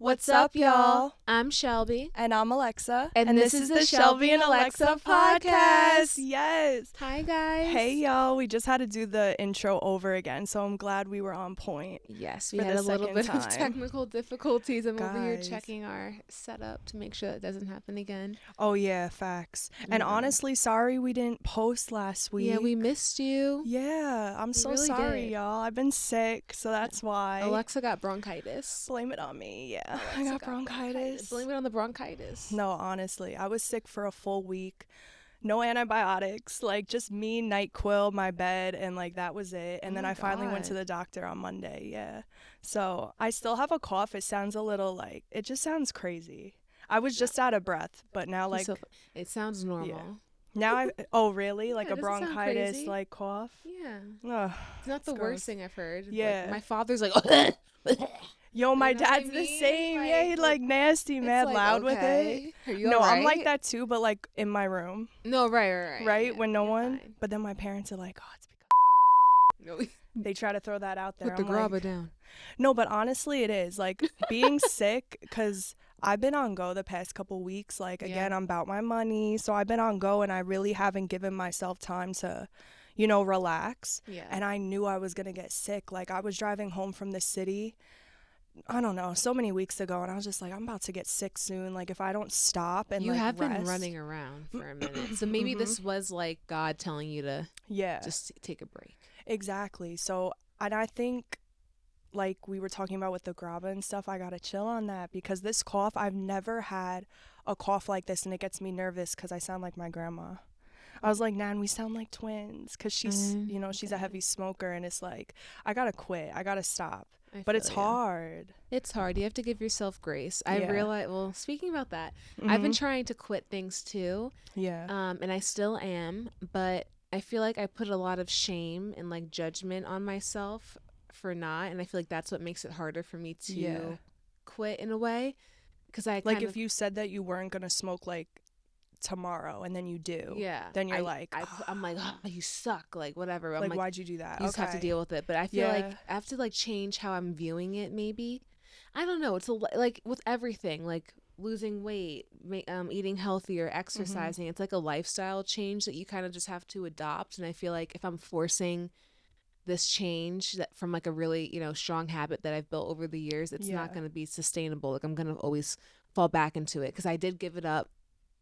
What's up, y'all? I'm Shelby. And I'm Alexa. And this is the Shelby and Alexa podcast. Yes. Hi, guys. Hey, y'all. We just had to do the intro over again, so I'm glad we were on point. Yes, we had a little bit of technical difficulties. I'm over here Guys. checking our setup to make sure that doesn't happen again. Oh, yeah, facts. And honestly, sorry we didn't post last week. Yeah, we missed you. Yeah, I'm so really sorry, did. y'all. I've been sick, so that's why. Alexa got bronchitis. Blame it on me, yeah. Alexa I got bronchitis. Blame it on the bronchitis. No, honestly, I was sick for a full week. No antibiotics, like just me, NyQuil, my bed, and like that was it. And then I finally went to the doctor on Monday, yeah. So I still have a cough. It sounds a little like, it just sounds crazy. I was just out of breath, but now like. It sounds normal. Yeah. Now oh really? Like Yeah, a bronchitis, like cough? Yeah. Ugh, It's not the worst thing I've heard. Yeah. Like, my father's like, yo, my You know what I dad's the mean? same. Yeah, he like nasty, mad like, loud with it. Are you No, all right? I'm like that too, but like in my room. No, right. Right? Yeah, when no you're one. fine. But then my parents are like, oh, it's No, they try to throw that out there. put the I'm grabber like, down. no, but honestly, it is like being sick because I've been on go the past couple weeks. Like, again, I'm about my money. So I've been on go and I really haven't given myself time to, relax. Yeah. And I knew I was going to get sick. Like, I was driving home from the city, I don't know, so many weeks ago. And I was just like, I'm about to get sick soon. Like, if I don't stop and you like have rest. been running around for a minute. So maybe this was like God telling you to just take a break. Exactly. So, and I think, like we were talking about with the grabba and stuff, I gotta chill on that because this cough, I've never had a cough like this, and it gets me nervous because I sound like my grandma. I was like, Nan, we sound like twins because she's, she's a heavy smoker, and it's like, I gotta quit. I gotta stop. But it's hard. It's hard. You have to give yourself grace. I realize, well, speaking about that, Mm-hmm. I've been trying to quit things too. Yeah. And I still am, but I feel like I put a lot of shame and like judgment on myself for not, and I feel like that's what makes it harder for me to quit in a way, because I like if you said that you weren't gonna smoke like tomorrow and then you do, then you're I'm like, oh, you suck, like whatever. I'm like why'd you do that? You just have to deal with it. But I feel like I have to like change how I'm viewing it. Maybe I don't know. It's like with everything, like losing weight, eating healthier, exercising. It's like a lifestyle change that you kind of just have to adopt. And I feel like if I'm forcing this change that from like a really strong habit that I've built over the years, it's not going to be sustainable. Like I'm going to always fall back into it, because I did give it up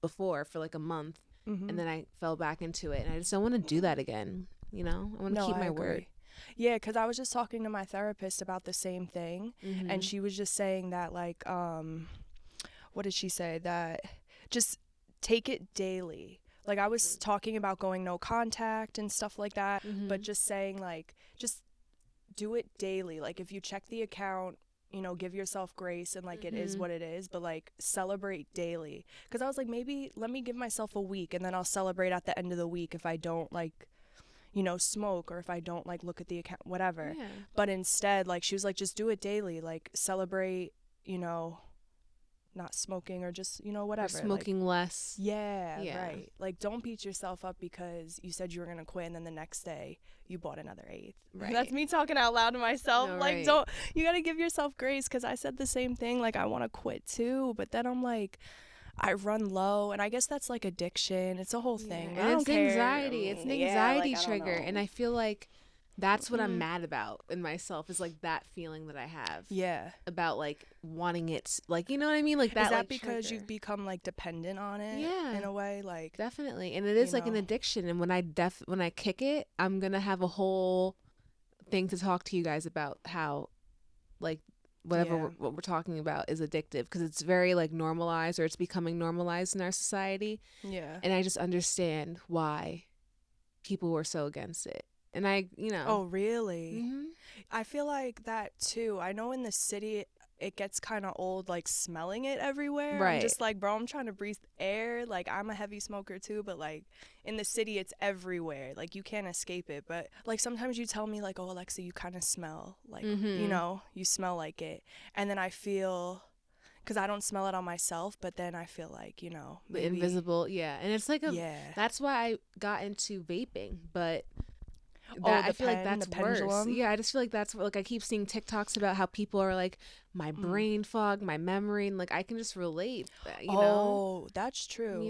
before for like a month, and then I fell back into it, and I just don't want to do that again. I want to keep my word. Yeah, because I was just talking to my therapist about the same thing, and she was just saying that like what did she say, that just take it daily. Like, I was talking about going no contact and stuff like that, but just saying, like, just do it daily. Like, if you check the account, give yourself grace and, like, it is what it is, but, like, celebrate daily. Because I was like, maybe let me give myself a week, and then I'll celebrate at the end of the week if I don't, like, smoke, or if I don't, like, look at the account, whatever. Yeah. But instead, like, she was like, just do it daily. Like, celebrate, not smoking, or just whatever, or smoking like, less. yeah, right. Like, don't beat yourself up because you said you were gonna quit and then the next day you bought another eighth. Right. That's me talking out loud to myself. No, like, right. You gotta give yourself grace, because I said the same thing. Like, I want to quit too, but then I'm like, I run low, and I guess that's like addiction. It's a whole thing. And it's anxiety. It's an anxiety trigger, and I feel like that's what I'm mad about in myself, is like that feeling that I have. Yeah. About like wanting it, like, you know what I mean? Like that. Is that like, because trigger. You've become like dependent on it? Yeah. In a way, like. Definitely. And it is like an addiction. And when I kick it, I'm going to have a whole thing to talk to you guys about how like whatever what we're talking about is addictive, because it's very like normalized, or it's becoming normalized in our society. Yeah. And I just understand why people were so against it. And Oh, really? I feel like that too. I know in the city it gets kind of old, like smelling it everywhere. Right. I'm just like, bro, I'm trying to breathe air. Like, I'm a heavy smoker too, but like in the city it's everywhere. Like, you can't escape it. But like sometimes you tell me like, oh, Alexa, you kind of smell like, you smell like it. And then I feel, because I don't smell it on myself, but then I feel like, maybe. The invisible, and it's like that's why I got into vaping, but that I the feel like pen, the that's worse. pendulum. Yeah, I just feel like that's like I keep seeing TikToks about how people are like my brain fog, my memory, and like I can just relate. Oh, that's true.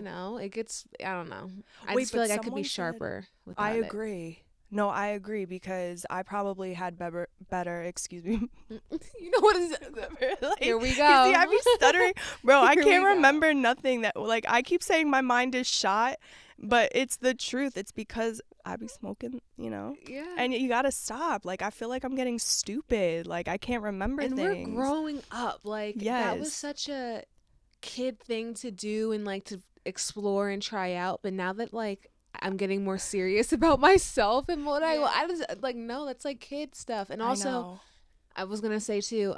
It gets. I don't know. I Wait, just feel but like I could be someone said, sharper I without it. agree. No, I agree because I probably had better, excuse me. You know what is? Like, Here we you see, go. I be stuttering. Bro, I Here we can't go. remember nothing that, like, I keep saying my mind is shot, but it's the truth. It's because I be smoking, Yeah. and you gotta stop. Like, I feel like I'm getting stupid. Like, I can't remember And we're things. growing up. Like that was Yes. such a kid thing to do and like to explore and try out. But now that like I'm getting more serious about myself and what Yeah. I just like no, that's like kid stuff. And I also know. I was gonna say too,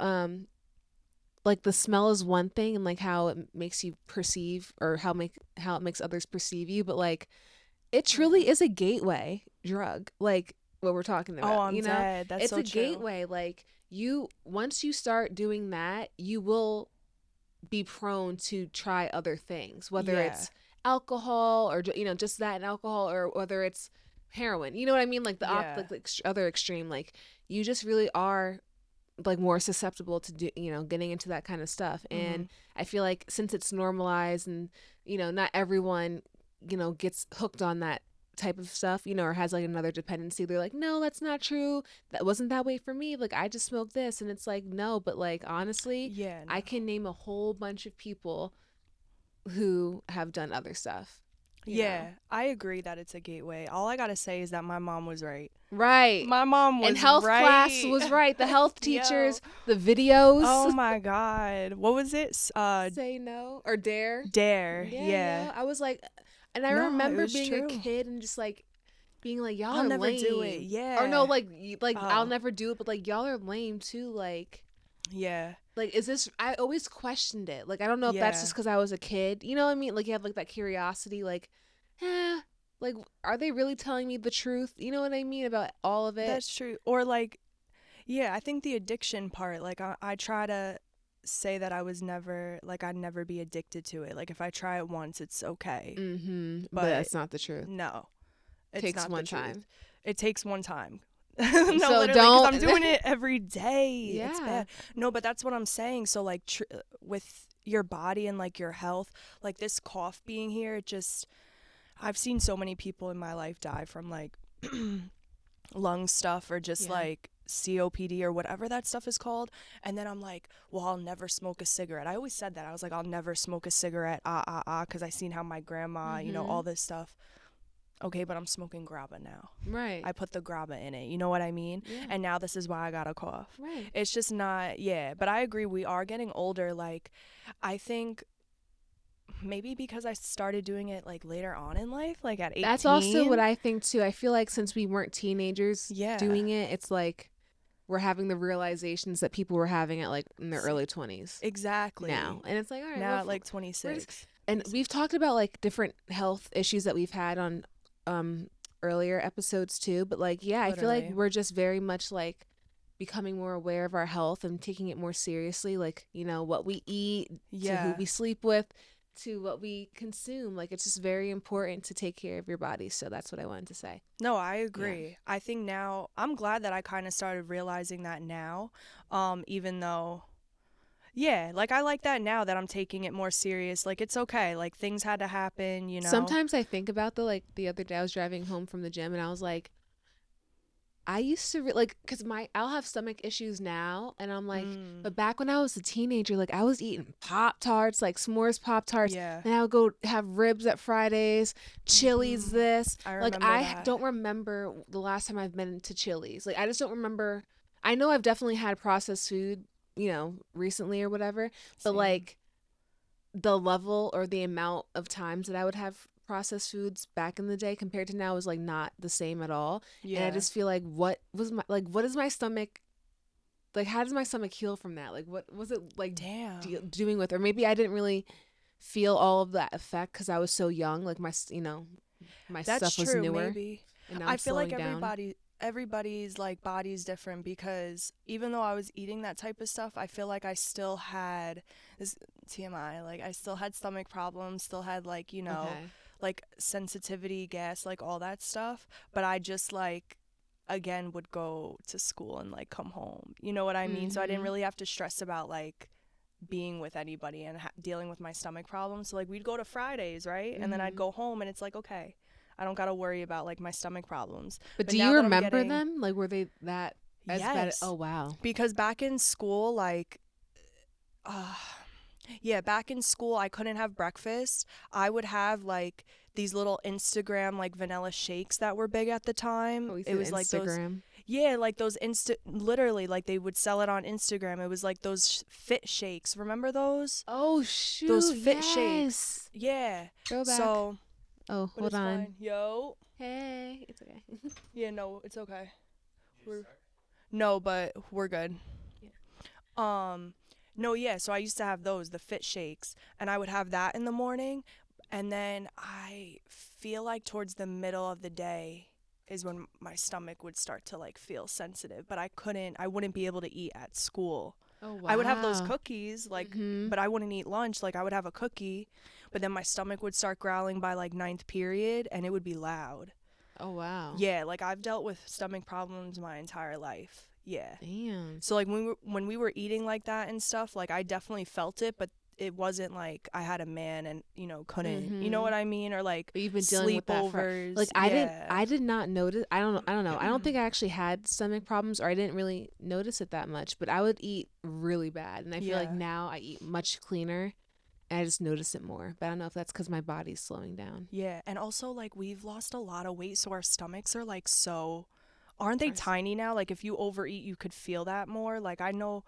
like the smell is one thing and like how it makes you perceive or how it makes others perceive you, but like it Yeah. truly is a gateway drug, like what we're talking Oh, about, I'm dead. That's it's so a true. gateway. Like you once you start doing that, you will be prone to try other things, whether Yeah. it's alcohol or just that and alcohol, or whether it's heroin. You know what I mean? Like Yeah. the other extreme. Like you just really are like more susceptible to getting into that kind of stuff. Mhm. And I feel like since it's normalized and not everyone gets hooked on that type of stuff, or has like another dependency, they're like, no, that's not true, that wasn't that way for me, like I just smoked this. And it's like, no, but like honestly, Yeah, no. I can name a whole bunch of people who have done other stuff, Yeah, I agree that it's a gateway. All I gotta say is that my mom was right. right. My mom And was health class right. was right, the health Yo. teachers, the videos. Oh my God. What was it? Say no or dare. Dare. Yeah, Yeah. yo. I was like, and I No, it remember was being a true. kid and just like being like, y'all I'll are never do it. lame. Or no, Yeah. like I'll Oh, never do it, but like y'all are lame too. yeah. Like, is this? I always questioned it. Like, I don't know if that's Yeah. just because I was a kid. You know what I mean? Like, you have like that curiosity. Like, eh, like, are they really telling me the truth? You know what I mean about all of it? That's true. Or like, yeah, I think the addiction part, like I try to say that I was never, like I'd never be addicted to it. Like if I try it once, it's okay. Mm-hmm. But But that's not the truth. no, it's Takes not the one truth. time. It takes one time. No, So literally, because I'm don't. doing it every day. It's Yeah. bad. No, but that's what I'm saying. So, like, with your body and, like, your health, like, this cough being here, it just, I've seen so many people in my life die from, like, lung stuff or just, Yeah. like, COPD or whatever that stuff is called. And then I'm like, well, I'll never smoke a cigarette. I always said that. I was like, I'll never smoke a cigarette, because I seen how my grandma, Mm-hmm. all this stuff. Okay, but I'm smoking grabba now. Right. I put the grabba in it. You know what I mean? Yeah. And now this is why I got a cough. Right. It's just not, yeah. But I agree, we are getting older. Like, I think maybe because I started doing it like later on in life, like at 18. That's also what I think too. I feel like since we weren't teenagers Yeah. doing it, it's like we're having the realizations that people were having at like in their early 20s Exactly. now. And it's like, all right, now at we're like 26. and we've talked about like different health issues that we've had on earlier episodes too, but like yeah, I feel like Literally. we're just very much like becoming more aware of our health and taking it more seriously, like what we eat, to who Yeah. we sleep with, to what we consume. Like it's just very important to take care of your body. So that's what I wanted to say. No, I Yeah. agree. I think now, I'm glad that I kind of started realizing that now, even though, yeah, like I like that now that I'm taking it more serious. Like it's okay. Like things had to happen. Sometimes I think about the other day I was driving home from the gym and I was like, I used to like, cause I'll have stomach issues now, and I'm like, but back when I was a teenager, like I was eating Pop Tarts, like s'mores Pop Tarts, Yeah. and I would go have ribs at Fridays, Chili's this. I Like remember I that. don't remember the last time I've been to Chili's. Like I just don't remember. I know I've definitely had processed food, recently or whatever, but Same. like the level or the amount of times that I would have processed foods back in the day compared to now is like not the same at all. Yeah. And I just feel like what is my stomach, like how does my stomach heal from that? Like what was it like Damn. doing with, or maybe I didn't really feel all of that effect because I was so young, like my That's stuff was true, newer, maybe. and now I I'm feel like slowing down. everybody's like body's different because even though I was eating that type of stuff, I feel like I still had this TMI, like I still had stomach problems, still had Okay. like sensitivity, gas, like all that stuff, but I just like again would go to school and like come home. You know what I mean? So I didn't really have to stress about like being with anybody and dealing with my stomach problems. So like we'd go to Fridays, right? And then I'd go home and it's like, okay, I don't got to worry about like my stomach problems. But do now you that I'm remember getting, them? Like, were they that as bad? yes, Oh, wow. because back in school, like, uh, yeah, back in school, I couldn't have breakfast. I would have like these little Instagram like vanilla shakes that were big at the time. Oh, you It said was like those, Instagram. yeah, like those literally like they would sell it on Instagram. It was like those fit shakes. Remember those? Oh, shoot. Those fit yes. shakes. Yeah. Go back. So, oh, but hold it's on. fine. Yo. Hey, it's okay. Yeah, no, it's okay. No, but we're good. Yeah. No, yeah, so I used to have those, the fit shakes, and I would have that in the morning, and then I feel like towards the middle of the day is when my stomach would start to like feel sensitive, but I wouldn't be able to eat at school. Oh, wow. I would have those cookies, like, but I wouldn't eat lunch. Like, I would have a cookie, but then my stomach would start growling by like ninth period, and it would be loud. Oh, wow. Yeah, like I've dealt with stomach problems my entire life. Yeah. Damn. So like when we were eating like that and stuff, like I definitely felt it, but it wasn't like I had a man and couldn't. You know what I mean? Or like but you've been dealing with that for like I did not notice. I don't know. I don't think I actually had stomach problems, or I didn't really notice it that much, but I would eat really bad, and I feel like now I eat much cleaner. And I just notice it more, but I don't know if that's because my body's slowing down. Yeah, and also like we've lost a lot of weight, so our stomachs are like aren't they tiny now? Like if you overeat, you could feel that more. Like I know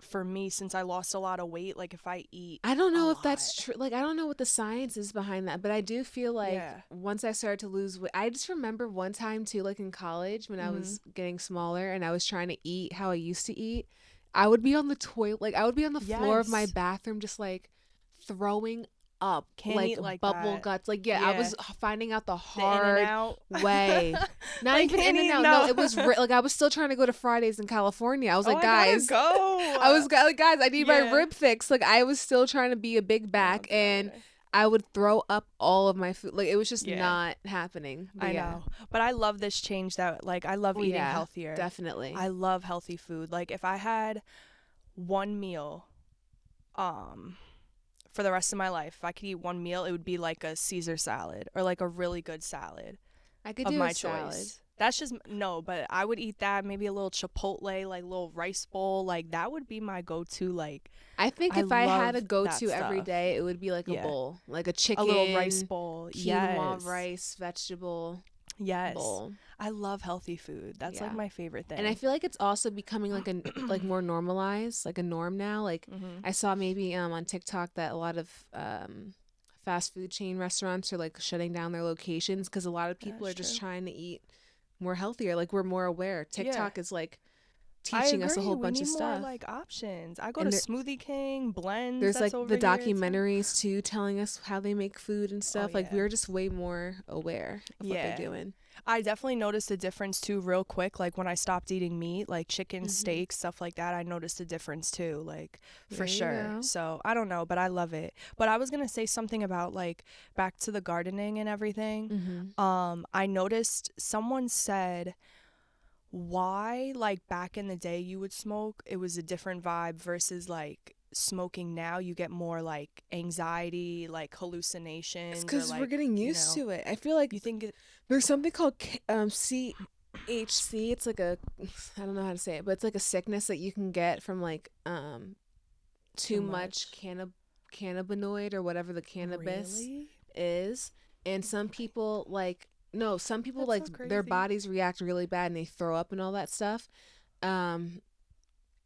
for me, since I lost a lot of weight, like if I eat I don't know if that's true. Like I don't know what the science is behind that, but I do feel like once I started to lose weight, I just remember one time too, like in college when I was getting smaller and I was trying to eat how I used to eat, I would be on the toilet, like I would be on the floor of my bathroom just like throwing up. Can't like eat like bubble that. guts. Like I was finding out the hard the In-N-Out. way. Not like, even In-N-Out. No, it was like I was still trying to go to Fridays in California. I was like, guys, go. I was like, guys, I need my rib fix. Like I was still trying to be a big back, and I would throw up all of my food. Like it was just not happening. But I know, but I love this change that like I love eating healthier. Definitely, I love healthy food. Like if I had one meal, for the rest of my life, if I could eat one meal, it would be like a Caesar salad or like a really good salad. I could do my choice. That's just but I would eat that, maybe a little Chipotle, like little rice bowl, like that would be my go-to. Like I think if I had a go-to every day, it would be like a bowl, like a chicken, a little rice bowl, quinoa rice, vegetable. Yes. Bowl. I love healthy food. That's like my favorite thing. And I feel like it's also becoming like a like more normalized, like a norm now. Like I saw maybe on TikTok that a lot of fast food chain restaurants are like shutting down their locations because a lot of people are just trying to eat more healthier. Like we're more aware. TikTok is like teaching us a whole bunch of stuff. More like options. I go to Smoothie King, Blends. There's like the documentaries too, telling us how they make food and stuff. Like we're just way more aware of what they're doing. I definitely noticed a difference too, real quick. Like when I stopped eating meat, like chicken, steak, stuff like that. I noticed a difference too, like for sure. So I don't know, but I love it. But I was gonna say something about like back to the gardening and everything. I noticed someone said, why like back in the day you would smoke, it was a different vibe versus like smoking now, you get more like anxiety, like hallucinations, because we're getting used to it. I feel like you think there's something called CHC. It's like I don't know how to say it, but it's like a sickness that you can get from like too much cannabinoid or whatever the cannabis is. And some people like some people like their bodies react really bad and they throw up and all that stuff.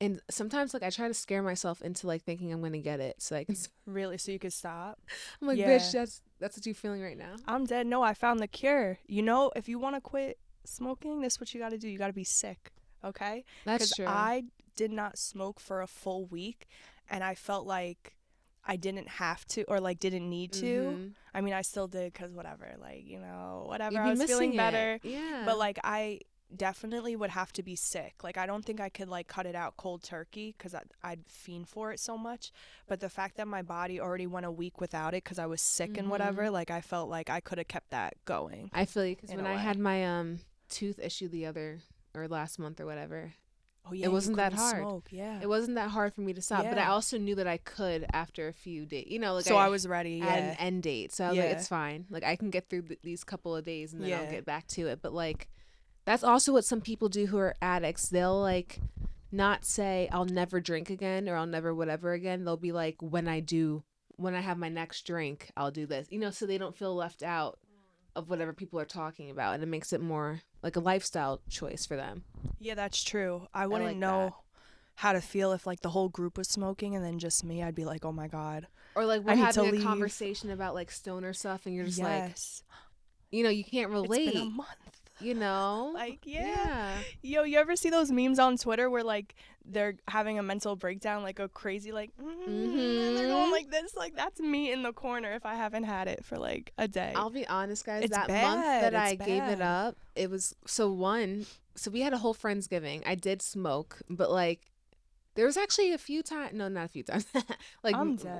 And sometimes like I try to scare myself into like thinking I'm gonna get it so I can so you could stop. I'm like, bitch, that's what you're feeling right now. I'm dead. No, I found the cure. You know, if you want to quit smoking, this is what you got to do. You got to be sick. Okay, that's true. I did not smoke for a full week, and I felt like I didn't have to or like didn't need to. I mean, I still did because whatever, like whatever. I was feeling better. Yeah, but like I definitely would have to be sick. Like I don't think I could like cut it out cold turkey because I'd fiend for it so much. But the fact that my body already went a week without it because I was sick and whatever, like I felt like I could have kept that going. I feel you because when I had my tooth issue last month or whatever. Oh yeah, It wasn't that hard. Smoke, yeah. It wasn't that hard for me to stop, but I also knew that I could after a few days. You know, like so I was ready. had an end date, so I was like, it's fine. Like I can get through these couple of days and then I'll get back to it. But like, that's also what some people do who are addicts. They'll like not say I'll never drink again or I'll never whatever again. They'll be like, when I have my next drink, I'll do this. You know, so they don't feel left out of whatever people are talking about, and it makes it more like a lifestyle choice for them. Yeah, that's true. I wouldn't know how to feel if like the whole group was smoking and then just me. I'd be like, oh my God. Or like we're having a conversation about like stoner stuff and you're just like, you know, you can't relate. It's been a month. You know? Like, yeah. Yo, you ever see those memes on Twitter where like they're having a mental breakdown, like a crazy like and they're going like this? Like that's me in the corner if I haven't had it for like a day. I'll be honest, guys, that month that I gave it up, it was so we had a whole Friendsgiving. I did smoke, but like there was actually a few times, no, not a few times. Like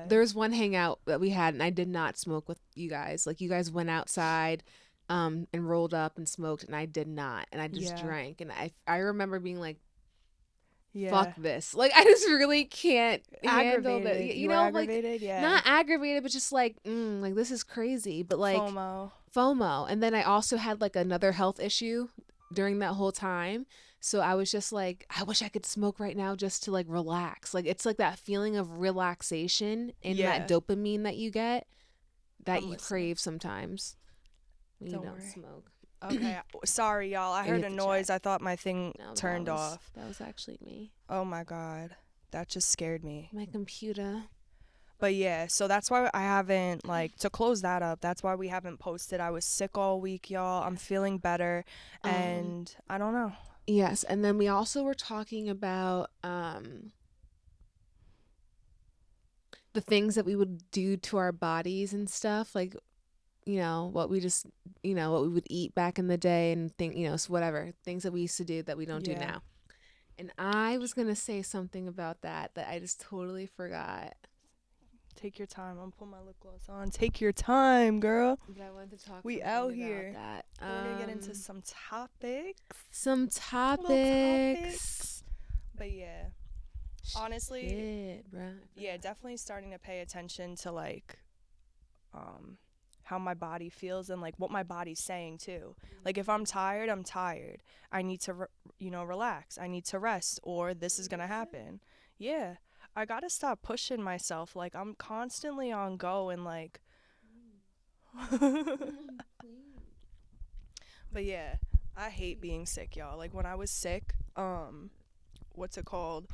there was one hangout that we had and I did not smoke with you guys. Like you guys went outside and rolled up and smoked and I did not, and I just drank, and I remember being like, fuck this, like I just really can't handle that. You know, aggravated? Like not aggravated, but just like like this is crazy, but like FOMO. And then I also had like another health issue during that whole time, so I was just like, I wish I could smoke right now just to like relax. Like it's like that feeling of relaxation and that dopamine that you get that you crave sometimes. You don't smoke. Okay, sorry y'all, I heard a noise. I thought my thing turned off. That was actually me. Oh my God, that just scared me. My computer. But yeah, so that's why I haven't, like, to close that up, that's why we haven't posted. I was sick all week, y'all. I'm feeling better, and I don't know. Yes, and then we also were talking about the things that we would do to our bodies and stuff, like, you know, what we would eat back in the day and so whatever, things that we used to do that we don't do now. And I was going to say something about that I just totally forgot. Take your time. I'm putting my lip gloss on. Take your time, girl. But I wanted to talk we out here. About that. We're going to get into some topics. But yeah, honestly, shit, bro. Yeah, definitely starting to pay attention to like how my body feels and like what my body's saying too. Like if I'm tired, I'm tired. I need to relax. I need to rest, or this is gonna happen. Yeah, I gotta stop pushing myself. Like I'm constantly on go and like but yeah, I hate being sick, y'all. Like when I was sick, what's it called,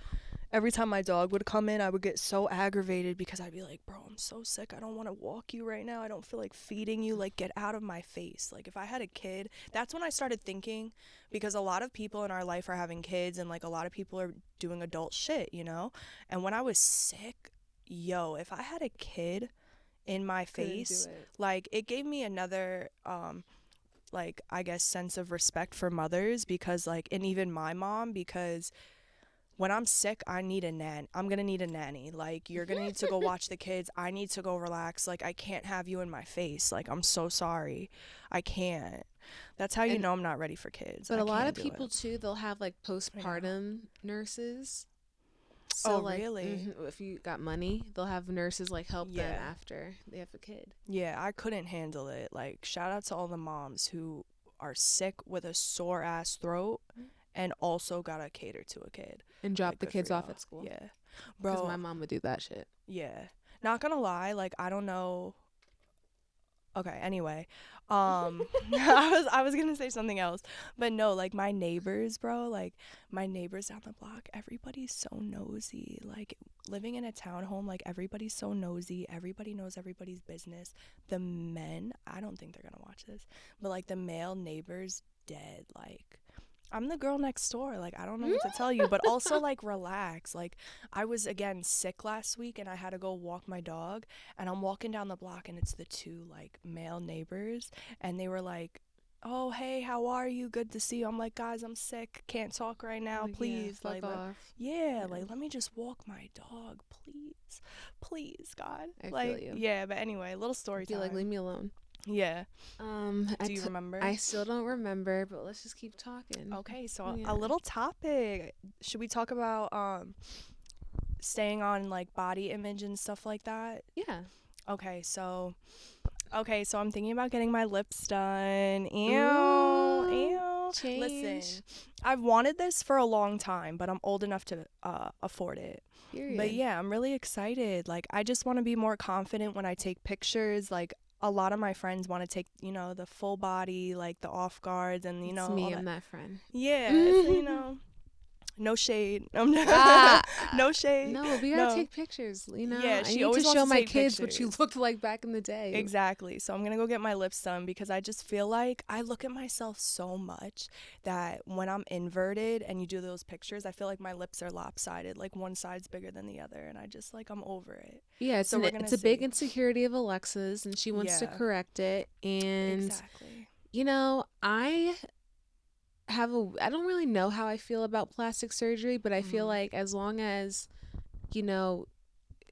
every time my dog would come in, I would get so aggravated because I'd be like, bro, I'm so sick. I don't want to walk you right now. I don't feel like feeding you. Like, get out of my face. Like, if I had a kid, that's when I started thinking, because a lot of people in our life are having kids and, like, a lot of people are doing adult shit, you know? And when I was sick, yo, if I had a kid in my face, like, it gave me another, like, I guess, sense of respect for mothers because, like, and even my mom, because when I'm sick, I need a nan. I'm going to need a nanny. Like, you're going to need to go watch the kids. I need to go relax. Like, I can't have you in my face. Like, I'm so sorry. I can't. That's how you know I'm not ready for kids. But a lot of people, too, they'll have, like, postpartum nurses. So, like, really? If you got money, they'll have nurses, like, help them after they have a kid. Yeah, I couldn't handle it. Like, shout out to all the moms who are sick with a sore-ass throat and also gotta cater to a kid. And drop the kids off at school. Yeah. Bro. Because my mom would do that shit. Yeah. Not gonna lie, like, I don't know. Okay, anyway. I was gonna say something else. But no, like, my neighbors, bro, like, my neighbors down the block, everybody's so nosy. Like, living in a townhome, like, everybody's so nosy. Everybody knows everybody's business. The men, I don't think they're gonna watch this, but, like, the male neighbors dead, like, I'm the girl next door. Like, I don't know what to tell you, but also, like, relax. Like, I was, again, sick last week, and I had to go walk my dog, and I'm walking down the block, and it's the two, like, male neighbors, and they were like, oh, hey, how are you? Good to see you. I'm like, guys, I'm sick. Can't talk right now. Please. Yeah, fuck off. Like, let me just walk my dog. Please. Please, God. I feel you. Yeah, but anyway, little story time. Like, leave me alone. Yeah. Do you remember? I still don't remember, but let's just keep talking. Okay, so a little topic. Should we talk about staying on like body image and stuff like that? Yeah. Okay, so I'm thinking about getting my lips done. Ew. Ooh, Ew. change. Listen, I've wanted this for a long time, but I'm old enough to afford it. Period. But yeah, I'm really excited. Like, I just want to be more confident when I take pictures. Like, a lot of my friends want to take, the full body, like the off guards, and it's me. I'm that friend. Yeah, so no shade. No shade. No, we gotta take pictures. Yeah, I need to show my kids what you looked like back in the day. Exactly. So I'm gonna go get my lips done because I just feel like I look at myself so much that when I'm inverted and you do those pictures, I feel like my lips are lopsided, like one side's bigger than the other, and I just like I'm over it. Yeah, it's a big insecurity of Alexa's, and she wants to correct it. And exactly. I don't really know how I feel about plastic surgery, but I feel like as long as,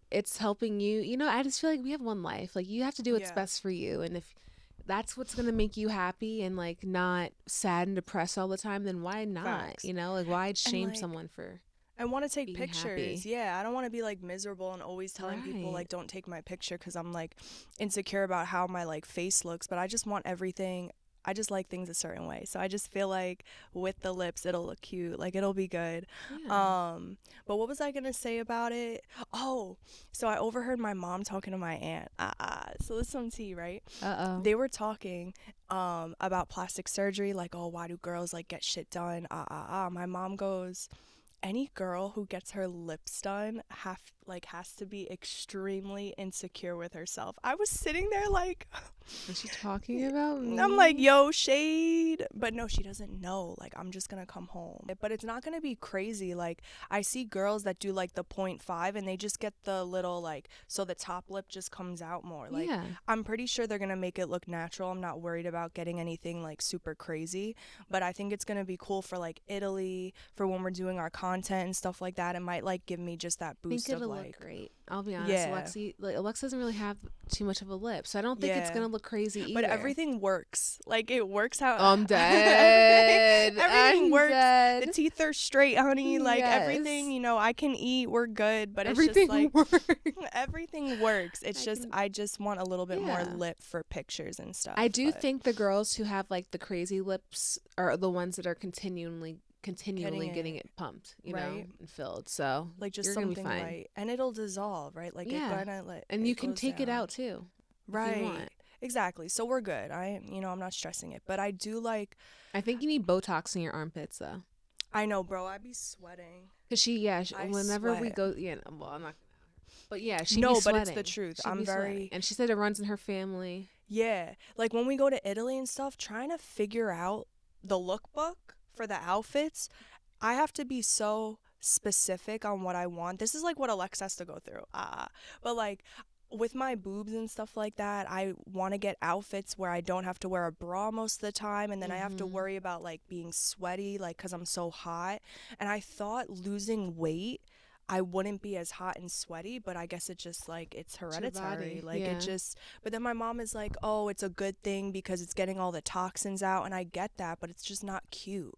it's helping you, I just feel like we have one life. Like, you have to do what's best for you. And if that's what's going to make you happy and like not sad and depressed all the time, then why not? Facts. Like, why shame someone for I want to take pictures. Happy. Yeah, I don't want to be like miserable and always telling people like don't take my picture because I'm like insecure about how my like face looks, but I just want everything. I just like things a certain way. So I just feel like with the lips it'll look cute. Like it'll be good. Yeah. But what was I going to say about it? Oh, so I overheard my mom talking to my aunt. So this is some tea, right? Uh-oh. They were talking about plastic surgery, like, oh, why do girls like get shit done? My mom goes, any girl who gets her lips done has to be extremely insecure with herself. I was sitting there like, is she talking about me? I'm like, yo, shade. But no, she doesn't know. Like, I'm just gonna come home. But it's not gonna be crazy. Like, I see girls that do like the 0.5 and they just get the little like, so the top lip just comes out more. Like, yeah. I'm pretty sure they're gonna make it look natural. I'm not worried about getting anything like super crazy. But I think it's gonna be cool for like Italy, for when we're doing our content and stuff like that. It might like give me just that boost of like. Look great. I'll be honest. Yeah. Alexa doesn't really have too much of a lip, so I don't think it's gonna look crazy either. But everything works. Like, it works how I'm dead. Everything works. Dead. The teeth are straight, honey. Like, everything, I can eat. We're good. But it's just like everything works. It's I just want a little bit more lip for pictures and stuff. I do think the girls who have like the crazy lips are the ones that are continually getting it pumped, and filled. So like just something light, and it'll dissolve, right? Like and you can take it out too, right? Exactly. So we're good. I'm not stressing it, but I do like. I think you need Botox in your armpits though. I know, bro. I'd be sweating. Cause whenever we go, well, I'm not. But yeah, she no, but it's the truth. I'm very, sweating. And she said it runs in her family. Yeah, like when we go to Italy and stuff, trying to figure out the lookbook for the outfits, I have to be so specific on what I want. This is like what Alexa has to go through. But like with my boobs and stuff like that, I want to get outfits where I don't have to wear a bra most of the time, and then I have to worry about like being sweaty, like because I'm so hot. And I thought losing weight, I wouldn't be as hot and sweaty, but I guess it's just like it's hereditary. Like it just, but then my mom is like, oh, it's a good thing because it's getting all the toxins out, and I get that, but it's just not cute.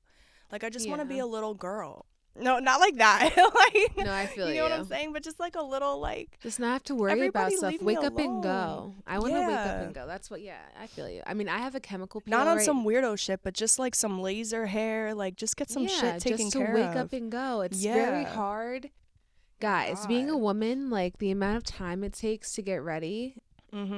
Like, I just want to be a little girl. No, not like that. Like, no, I feel you. You know what I'm saying? But just like a little, like. Just not have to worry about stuff. Wake up and go. I want to wake up and go. That's what, I feel you. I mean, I have a chemical peel. Not on some weirdo shit, but just like some laser hair. Like, just get some shit taken care of. Just to wake up and go. It's very hard. Guys, being a woman, like, the amount of time it takes to get ready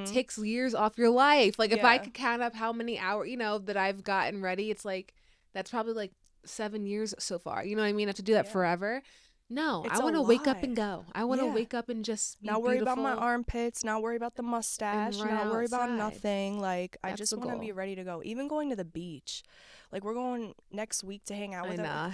takes years off your life. Like, if I could count up how many hours, that I've gotten ready, it's like, that's probably like 7 years so far. You know what I mean? I have to do that forever. No, I want to wake up and go. I want to wake up and just be not worry about my armpits, not worry about the mustache, not worry about nothing. Like, I just want to be ready to go. Even going to the beach. Like, we're going next week to hang out with her.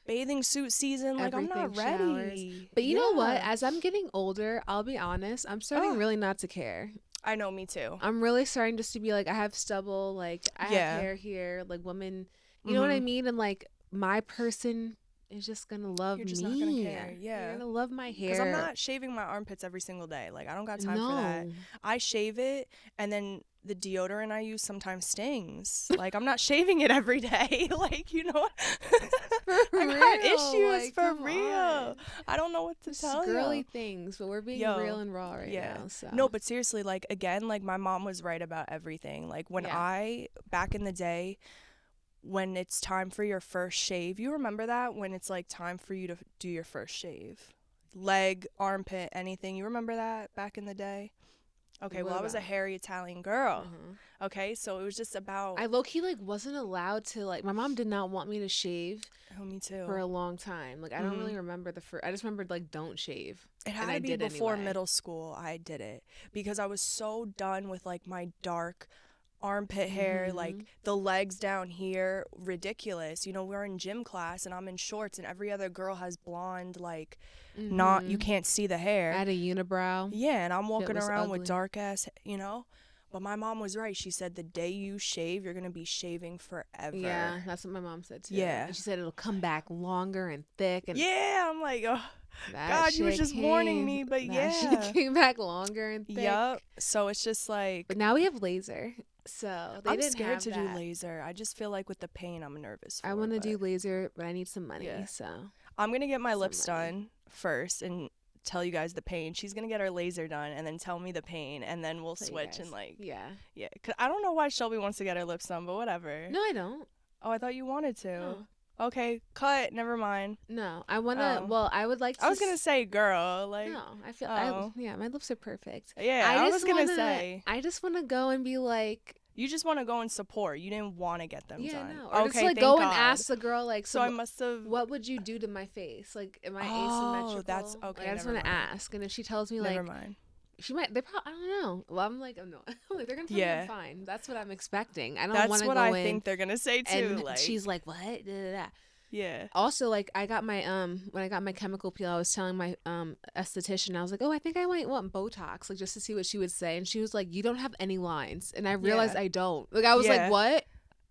Bathing suit season. Like, I'm not ready. Showers. But you know what? As I'm getting older, I'll be honest, I'm starting really not to care. I know, me too. I'm really starting just to be like, I have stubble, like, I have hair here, like, women, you know what I mean? And, like, my person is just gonna love You're just me. not gonna care. Yeah. You're gonna love my hair. Because I'm not shaving my armpits every single day. Like, I don't got time for that. No. I shave it, and then the deodorant I use sometimes stings. Like, I'm not shaving it every day. Like, you know, I got issues, like, for come real. on. I don't know what to Just tell girly you. things, but we're being Yo, real and raw right now. So No, but seriously, like, again, like, my mom was right about everything. Like, when back in the day, when it's time for your first shave, you remember that? When it's, like, time for you to do your first shave? Leg, armpit, anything. You remember that back in the day? Okay, well, I was a hairy Italian girl. Okay, so it was just about... I low-key, like, wasn't allowed to, like, my mom did not want me to shave. Oh, me too. For a long time. Like, I don't really remember the first... I just remembered, like, don't shave. It had to be before middle school I did it. Because I was so done with, like, my dark armpit hair, like, the legs down here, ridiculous. You know, we're in gym class, and I'm in shorts, and every other girl has blonde, like... not, you can't see the hair. I had a unibrow. Yeah, and I'm walking around with dark ass, you know. But my mom was right. She said the day you shave, you're gonna be shaving forever. Yeah, that's what my mom said too. Yeah, and she said it'll come back longer and thick. And yeah, I'm like, oh God, you was just warning me, but that shit came back longer and thick. Yup. So it's just like. But now we have laser. So I'm scared to do laser. I just feel like with the pain, I'm nervous. I want to do laser, but I need some money. Yeah. So I'm gonna get my lips done first and tell you guys the pain. She's gonna get her laser done and then tell me the pain, and then we'll switch and like. Yeah. Cause I don't know why Shelby wants to get her lips done, but whatever. No, I don't. Oh, I thought you wanted to. No. Okay, cut. Never mind. No, I wanna. Well, I would like to. I was gonna say, girl. Like. No, I feel. Yeah, my lips are perfect. Yeah, I was gonna say. I just wanna go and be like. You just want to go and support. You didn't want to get them done. No. Or just like go and ask the girl like. So I must have. What would you do to my face? Like, am I asymmetrical? That's okay. Like, I just want to ask, and if she tells me like. Never mind. She might. They probably. I don't know. Well, I'm like, I'm not. Like, they're gonna tell me I'm fine. That's what I'm expecting. I don't want to go in. That's what I think they're gonna say too. And like she's like, what? Da, da, da. Yeah. Also, like, I got my when I got my chemical peel, I was telling my esthetician, I was like, oh, I think I might want Botox, like, just to see what she would say. And she was like, you don't have any lines. And I realized I don't. Like, I was like, what?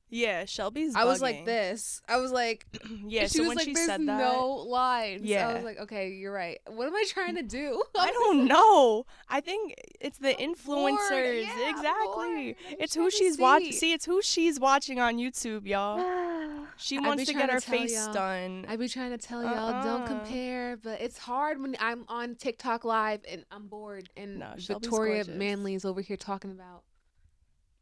Yeah, Shelby's bugging. I was like this. I was like, yeah. She so was when like, she there's said that, no lines. Yeah. I was like, okay, you're right. What am I trying to do? I don't know. I think it's the influencers. Yeah, exactly. It's who she's watching. See, it's who she's watching on YouTube, y'all. She wants to get her face done. I be trying to tell y'all, don't compare, but it's hard when I'm on TikTok live and I'm bored and Victoria Manley's over here talking about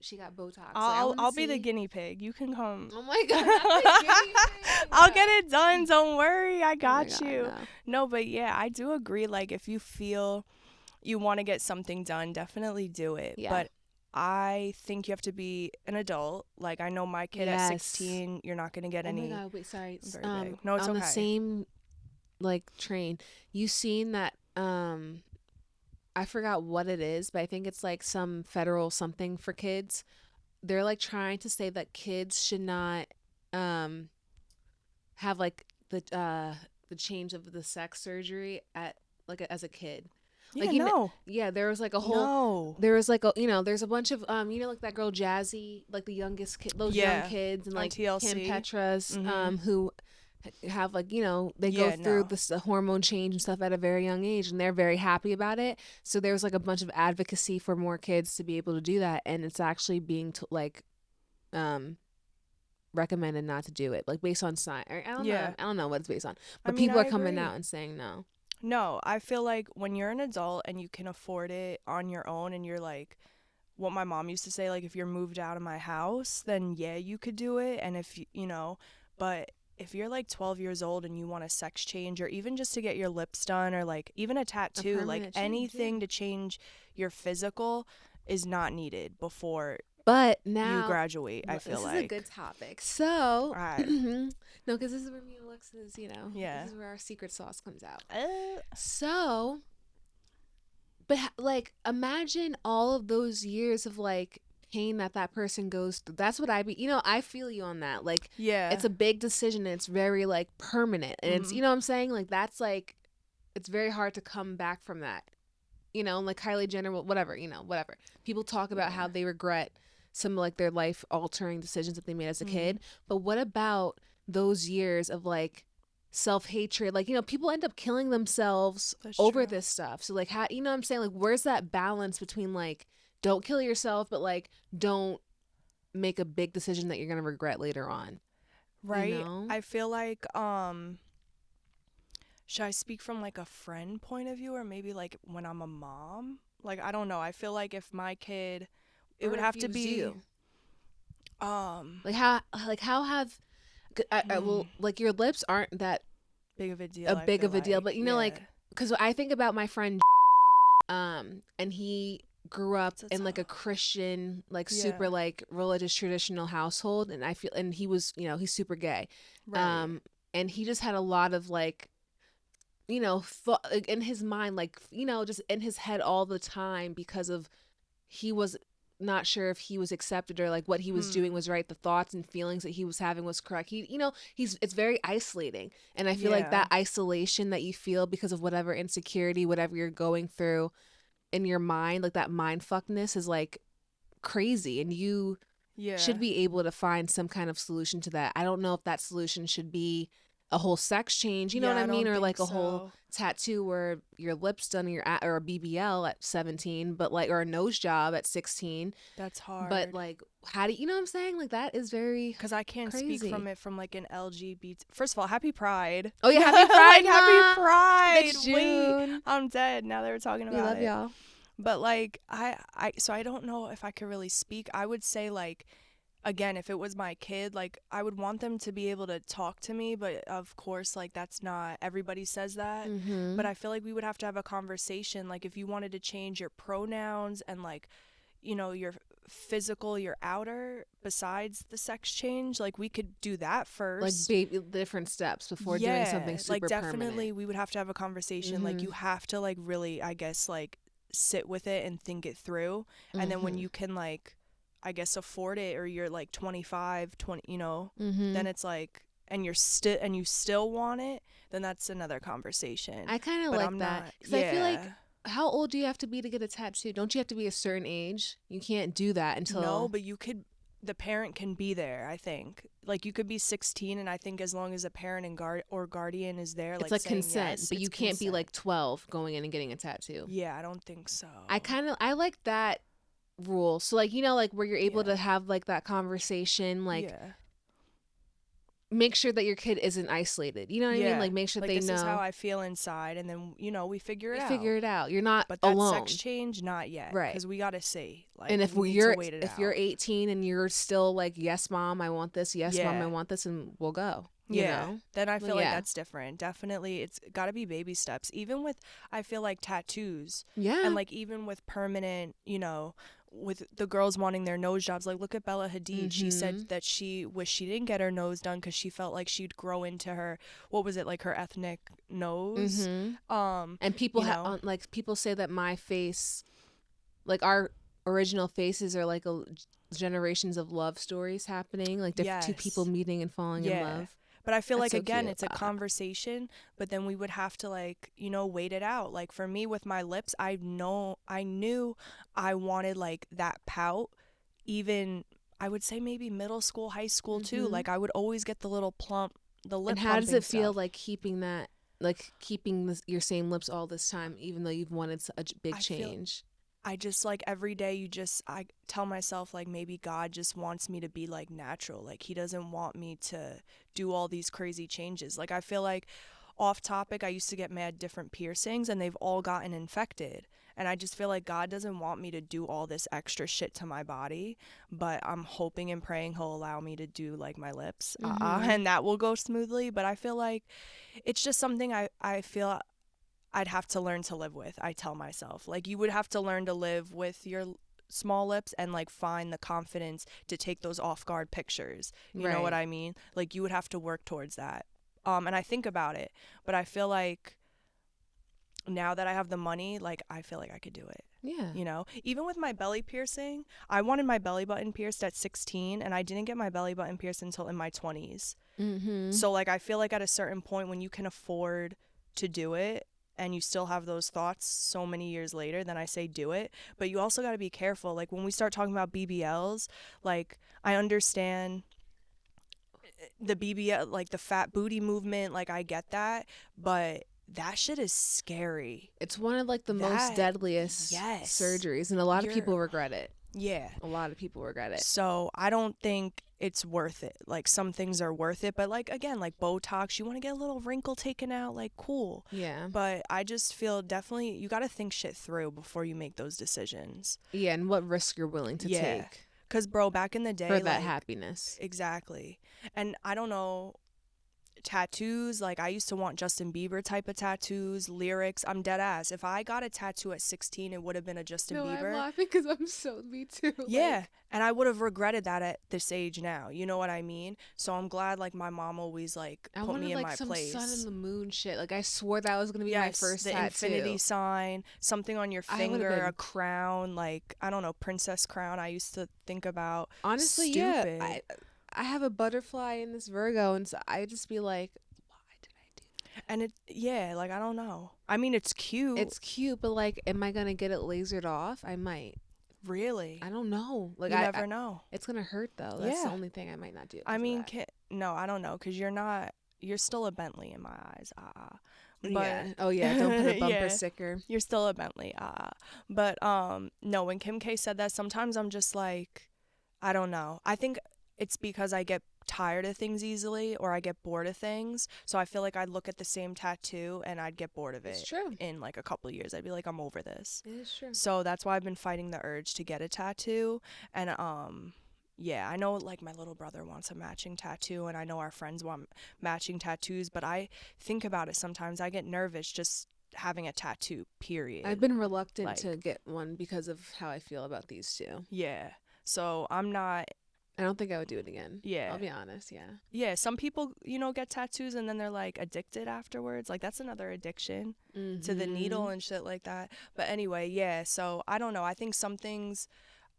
she got Botox. I'll be the guinea pig. You can come. Oh my God, I'm the guinea pig. I'll get it done. Don't worry. I got you. No, but yeah, I do agree. Like, if you feel you want to get something done, definitely do it. Yeah. But I think you have to be an adult. Like, I know my kid at 16, you're not going to get any. Oh my God, wait, sorry. No, it's on okay. The same, like, train, you seen that, I forgot what it is, but I think it's like some federal something for kids. They're like trying to say that kids should not have like the change of the sex surgery at like as a kid. Like, there was like a whole there was like a there's a bunch of like that girl Jazzy, like the youngest kid, those young kids, and like Kim Petras who have like they go through the hormone change and stuff at a very young age, and they're very happy about it. So there's like a bunch of advocacy for more kids to be able to do that, and it's actually being recommended not to do it, like based on science. I don't know what it's based on, but people are coming out and saying no. No, I feel like when you're an adult and you can afford it on your own, and you're like, what my mom used to say, like, if you're moved out of my house, then yeah, you could do it. And if but if you're like 12 years old and you want a sex change, or even just to get your lips done, or like even a tattoo, like anything to change your physical is not needed before but now you graduate. I feel this like is a good topic. So no, because this is where me and Alexa's, this is where our secret sauce comes out. So, but like, imagine all of those years of like pain that person goes through. That's what I feel you on that. Like, it's a big decision, and it's very like permanent, and it's what I'm saying, like, that's like, it's very hard to come back from that. Like Kylie Jenner, whatever. People talk about how they regret some like their life altering decisions that they made as a kid, but what about those years of like self-hatred. Like, people end up killing themselves That's over true. this stuff. So like, how, what I'm saying? Like, where's that balance between like, don't kill yourself, but like, don't make a big decision that you're going to regret later on. Right? I feel like should I speak from like a friend point of view, or maybe like when I'm a mom? Like, I don't know. I feel like if my kid, it Or would if have it to was be you. um How have well, like, your lips aren't that big of a deal, I big feel of a deal, like. but Yeah. like, because I think about my friend, and he grew up So in like a tough. Christian, like Yeah. super like religious traditional household, and I feel, and he was, he's super gay, Right. and he just had a lot of like, like, in his mind, like, just in his head all the time, because of, he was not sure if he was accepted, or like what he was doing was right, the thoughts and feelings that he was having was correct. It's very isolating, and I feel like Yeah. that isolation that you feel because of whatever insecurity, whatever you're going through in your mind, like that mind fuckness is like crazy, and you Yeah. should be able to find some kind of solution to that. I don't know if that solution should be a whole sex change, you know what Yeah, I I mean, don't or think like a whole so. tattoo where your lips done, or a BBL at 17, but like, or a nose job at 16. That's But hard. like, how do you know what I'm saying? Like, that is very Because I can't speak from crazy. it from like an LGBT. First of all, happy Pride. Oh yeah, happy Pride Like, happy Month. Pride. It's Wait, June. I'm dead now that we're talking We about love it. y'all. But like, so I don't know if I could really speak. I would say, like, again, if it was my kid, like, I would want them to be able to talk to me, but of course, like, that's not everybody says that. Mm-hmm. But I feel like we would have to have a conversation, like, if you wanted to change your pronouns and like, your physical, your outer, besides the sex change, like, we could do that Like, first. baby, different steps before doing something super like, definitely permanent. we would have to have a conversation. Like, Mm-hmm. you have to, like, really, I guess, like, sit with it and think it through. And then when Mm-hmm. you can, like, I guess, afford it, or you're like 25, 20, Mm-hmm. then it's like, and you still want it, then that's another conversation. I kind of But like I'm that, not. because I feel like, Yeah. how old do you have to be to get a tattoo? Don't you have to be a certain age? You can't do that No, until. but the parent can be there, I think. Like, you could be 16, and I think as long as a parent and guardian is there, It's like, like saying consent, yes, but it's you can't be consent. like 12 going in and getting a tattoo. Yeah, I don't think so. I like that rule. So like, like, where you're able Yeah. to have like that conversation, like, Yeah. make sure that your kid isn't isolated. You know what I mean? Yeah. Like, make sure Like, they this is how know. I feel inside, and then, we figure it You out. figure it out. You're not But that sex alone. change, not yet, Right. because we got to see. And Like, if we need to you're wait it if out. you're 18 and you're still like, yes mom, I want this, yes mom, I Yeah. want this, and we'll go. Yeah, then I feel like Yeah. that's different. Definitely, it's got to be baby steps. Even with, I feel like, tattoos, Yeah. and like, even with permanent, with the girls wanting their nose jobs. Like, look at Bella Hadid. She said that she wished she didn't get her nose done because she felt like she'd grow into her, what was it, like, her ethnic nose. And people like, people say that my face, like, our original faces, are like generations of love stories happening, like two people meeting and falling in love. But I feel That's like, so again, cute. it's a conversation, but then we would have to, like, wait it out. Like, for me with my lips, I knew I wanted, like, that pout, even, I would say, maybe middle school, high school too. Like, I would always get the little the lip. And how does it feel, stuff. like, keeping that, like, keeping your same lips all this time, even though you've wanted a big change? I just, like, every day I tell myself, like, maybe God just wants me to be, like, natural. Like, he doesn't want me to do all these crazy changes. Like, I feel like, off topic, I used to get mad different piercings, and they've all gotten infected. And I just feel like God doesn't want me to do all this extra shit to my body, but I'm hoping and praying he'll allow me to do, like, my lips. And that will go smoothly. But I feel like it's just something I feel I'd have to learn to live with. I tell myself, like, you would have to learn to live with your small lips and, like, find the confidence to take those off guard pictures. You know what I mean? Like, you would have to work towards that. And I think about it, but I feel like now that I have the money, like, I feel like I could do it. Yeah. Even with my belly piercing, I wanted my belly button pierced at 16, and I didn't get my belly button pierced until in my 20s. So, like, I feel like at a certain point when you can afford to do it, and you still have those thoughts so many years later, then I say do it. But you also got to be careful. Like, when we start talking about BBLs, like, I understand the BBL, like the fat booty movement, like I get that, but that shit is scary. It's one of like the most deadliest surgeries, and a lot of people regret it. Yeah. A lot of people regret it. So I don't think it's worth it. Like some things are worth it, but like again, like Botox, you want to get a little wrinkle taken out, like cool. Yeah. But I just feel definitely you got to think shit through before you make those decisions. Yeah, and what risk you're willing to take. Because bro, back in the day, for that happiness. Exactly. And I don't know, tattoos, like I used to want Justin Bieber type of tattoos, lyrics. I'm dead ass. If I got a tattoo at 16, it would have been a Justin Bieber. I'm laughing because I'm so me too. Yeah, like, and I would have regretted that at this age now. You know what I mean? So I'm glad like my mom always like put me in my place. I wanted like some sun and the moon shit. Like I swore that was gonna be my first tattoo. The infinity sign, something on your finger, a crown, like I don't know, princess crown. I used to think about. Honestly, stupid. Yeah. I have a butterfly in this Virgo, and so I just be like, why did I do that? And like I don't know. I mean, it's cute. It's cute, but like, am I gonna get it lasered off? I might. Really? I don't know. Like you never know. It's gonna hurt though. That's the only thing I might not do. I mean, no, I don't know, because you're still a Bentley in my eyes. But yeah. Oh yeah, don't put a bumper sticker. You're still a Bentley. But no, when Kim K said that, sometimes I'm just like, I don't know. I think it's because I get tired of things easily, or I get bored of things. So I feel like I'd look at the same tattoo and I'd get bored of it. It's true. In like a couple of years, I'd be like, I'm over this. It is true. So that's why I've been fighting the urge to get a tattoo. And yeah, I know like my little brother wants a matching tattoo, and I know our friends want matching tattoos, but I think about it sometimes. I get nervous just having a tattoo, period. I've been reluctant to get one because of how I feel about these two. Yeah. So I don't think I would do it again. Yeah. I'll be honest, yeah. Yeah, some people, get tattoos and then they're like addicted afterwards. Like that's another addiction to the needle and shit like that. But anyway, yeah, so I don't know. I think some things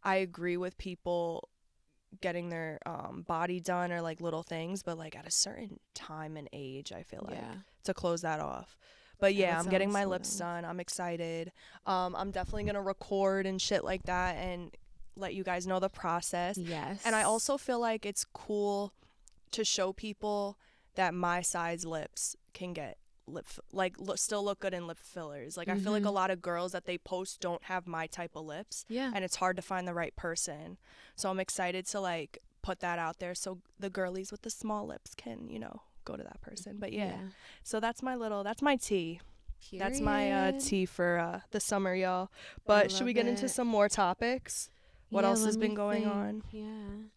I agree with people getting their body done or like little things, but like at a certain time and age, I feel like to close that off. But yeah, I'm getting my lips done. I'm excited. I'm definitely going to record and shit like that and let you guys know the process. Yes. And I also feel like it's cool to show people that my size lips can get still look good in lip fillers. Like I feel like a lot of girls that they post don't have my type of lips. Yeah. And it's hard to find the right person. So I'm excited to like put that out there so the girlies with the small lips can, go to that person. But yeah. So that's my tea. Period. That's my tea for the summer, y'all. But should we get into some more topics? What else has been going on? Yeah.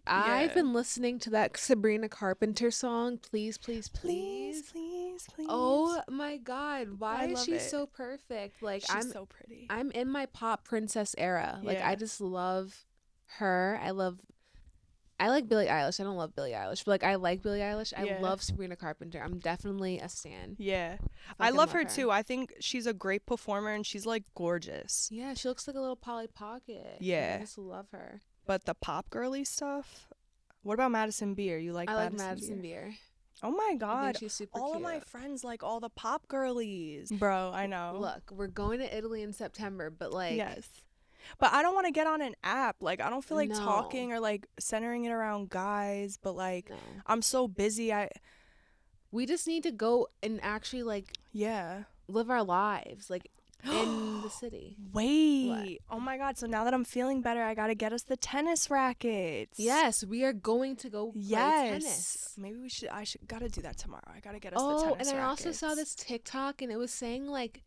I've been listening to that Sabrina Carpenter song, Please, Please, Please. Please, please, please. Oh my God. Why is she so perfect? Like she's so pretty. I'm in my pop princess era. Like I just love her. I like Billie Eilish. I don't love Billie Eilish, but like I like Billie Eilish. I love Sabrina Carpenter. I'm definitely a stan. Yeah. I love her too. I think she's a great performer and she's like gorgeous. Yeah, she looks like a little Polly Pocket. Yeah. I just love her. But the pop girly stuff? What about Madison Beer? You like Madison Beer? I like Madison Beer. Oh my God. I think she's super all cute. of my friends like all the pop girlies. Bro, I know. Look, we're going to Italy in September, but like yes. But I don't want to get on an app. Like, I don't feel like talking or, like, centering it around guys. But, like, I'm so busy. We just need to go and actually, like, live our lives, like, in the city. Wait. What? Oh, my God. So now that I'm feeling better, I got to get us the tennis rackets. Yes. We are going to go play tennis. Maybe I should got to do that tomorrow. I got to get us the tennis rackets. Oh, and I also saw this TikTok, and it was saying, like,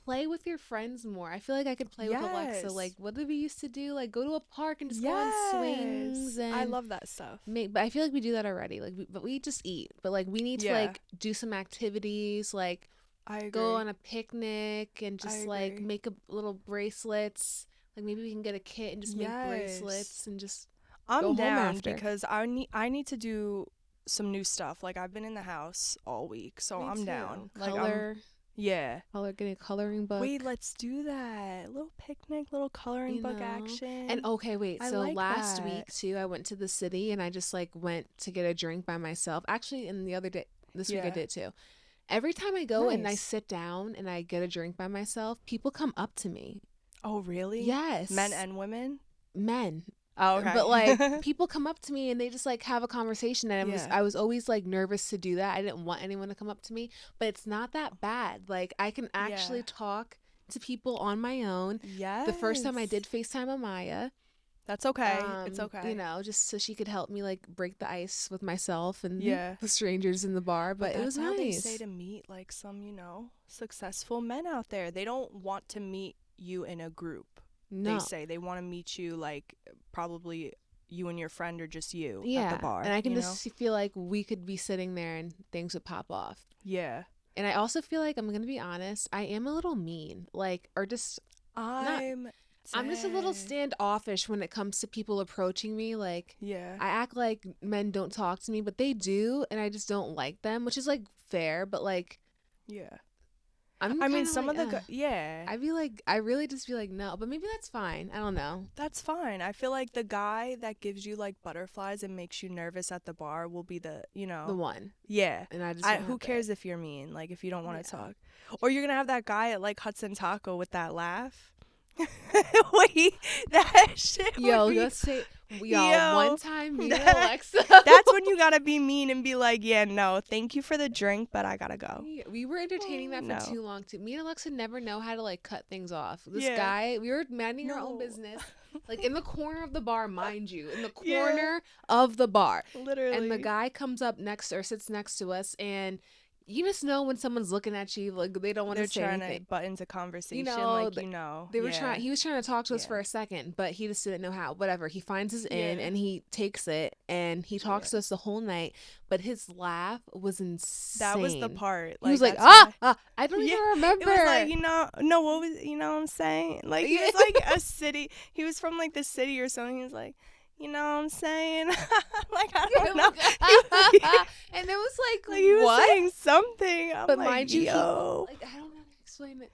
play with your friends more. I feel like I could play with Alexa. Like, what did we used to do? Like, go to a park and just go on swings. And I love that stuff. But I feel like we do that already. Like, but we just eat. But like, we need to like do some activities. Like, go on a picnic and just like make little bracelets. Like, maybe we can get a kit and just make bracelets and just. I'm down because I need to do some new stuff. Like, I've been in the house all week, so I'm down. Color. Yeah. Getting a coloring book. Wait, let's do that. Little picnic, little coloring book action. And okay, wait. So like last week too, I went to the city and I just like went to get a drink by myself. Actually, and this week I did too. Every time I go and I sit down and I get a drink by myself, people come up to me. Oh, really? Yes. Men and women? Men. Oh, okay. But like people come up to me and they just like have a conversation, and Yeah. I was always like nervous to do that. I didn't want anyone to come up to me, but it's not that bad. Like I can actually Yeah. talk to people on my own. The first time I Yes. did FaceTime Amaya, That's okay. It's you okay. know, just so she could help me like break the ice with myself and Yeah. the strangers in the bar, But but it was that's how they say nice. to meet like some, successful men out there. They don't want to meet you in a group. They No. say they want to meet you like probably you and your friend or just you at the Yeah, and bar, I can just feel like we could be sitting there and things would pop off. Yeah. And I also feel like, I'm gonna be honest, I am a little mean, like, or just not. I'm I'm just a little dead. standoffish when it comes to people approaching me. Like, Yeah. I act like men don't talk to me, but they do, and I just don't like them, which is like fair. But like, Yeah. I'm I mean, kind of some like, of the yeah. I be like, I really just feel like no, but maybe that's fine. I don't know. That's fine. I feel like the guy that gives you like butterflies and makes you nervous at the bar will be The one, yeah. and I just don't Who have it. cares if you're mean? Like if you don't want to Yeah. talk, or you're gonna have that guy at like Hudson Taco with that laugh. Wait, that shit Yo, would be let's say, y'all, one yo. time me and that- Alexa. That's when you gotta be mean and be like, yeah, no, thank you for the drink, but I gotta go. We were entertaining that for No. too long too. Me and Alexa never know how to like cut things off. This Yeah. guy, we were minding our own No. business, like in the corner of the bar, mind you, in the Yeah. corner of the bar. Literally. And the guy comes up next or sits next to us, and you just know when someone's looking at you, like they don't want They're to say trying anything. to butt into conversation, You know, like they were yeah. trying. He was trying to talk to us Yeah. for a second, but he just didn't know how. Whatever. He finds us in, Yeah. and he takes it, and he talks to us the whole night. But his laugh was insane. That was the part. He was like, that's why- I don't Yeah, even remember. It was like, no, what was, what I'm saying? Like, he was like a city. He was from like the city or something. He was like, you know what I'm saying? Like, I don't know. And it was like He was what? saying something. I'm But like, mind you, yo. like I don't know how to explain it.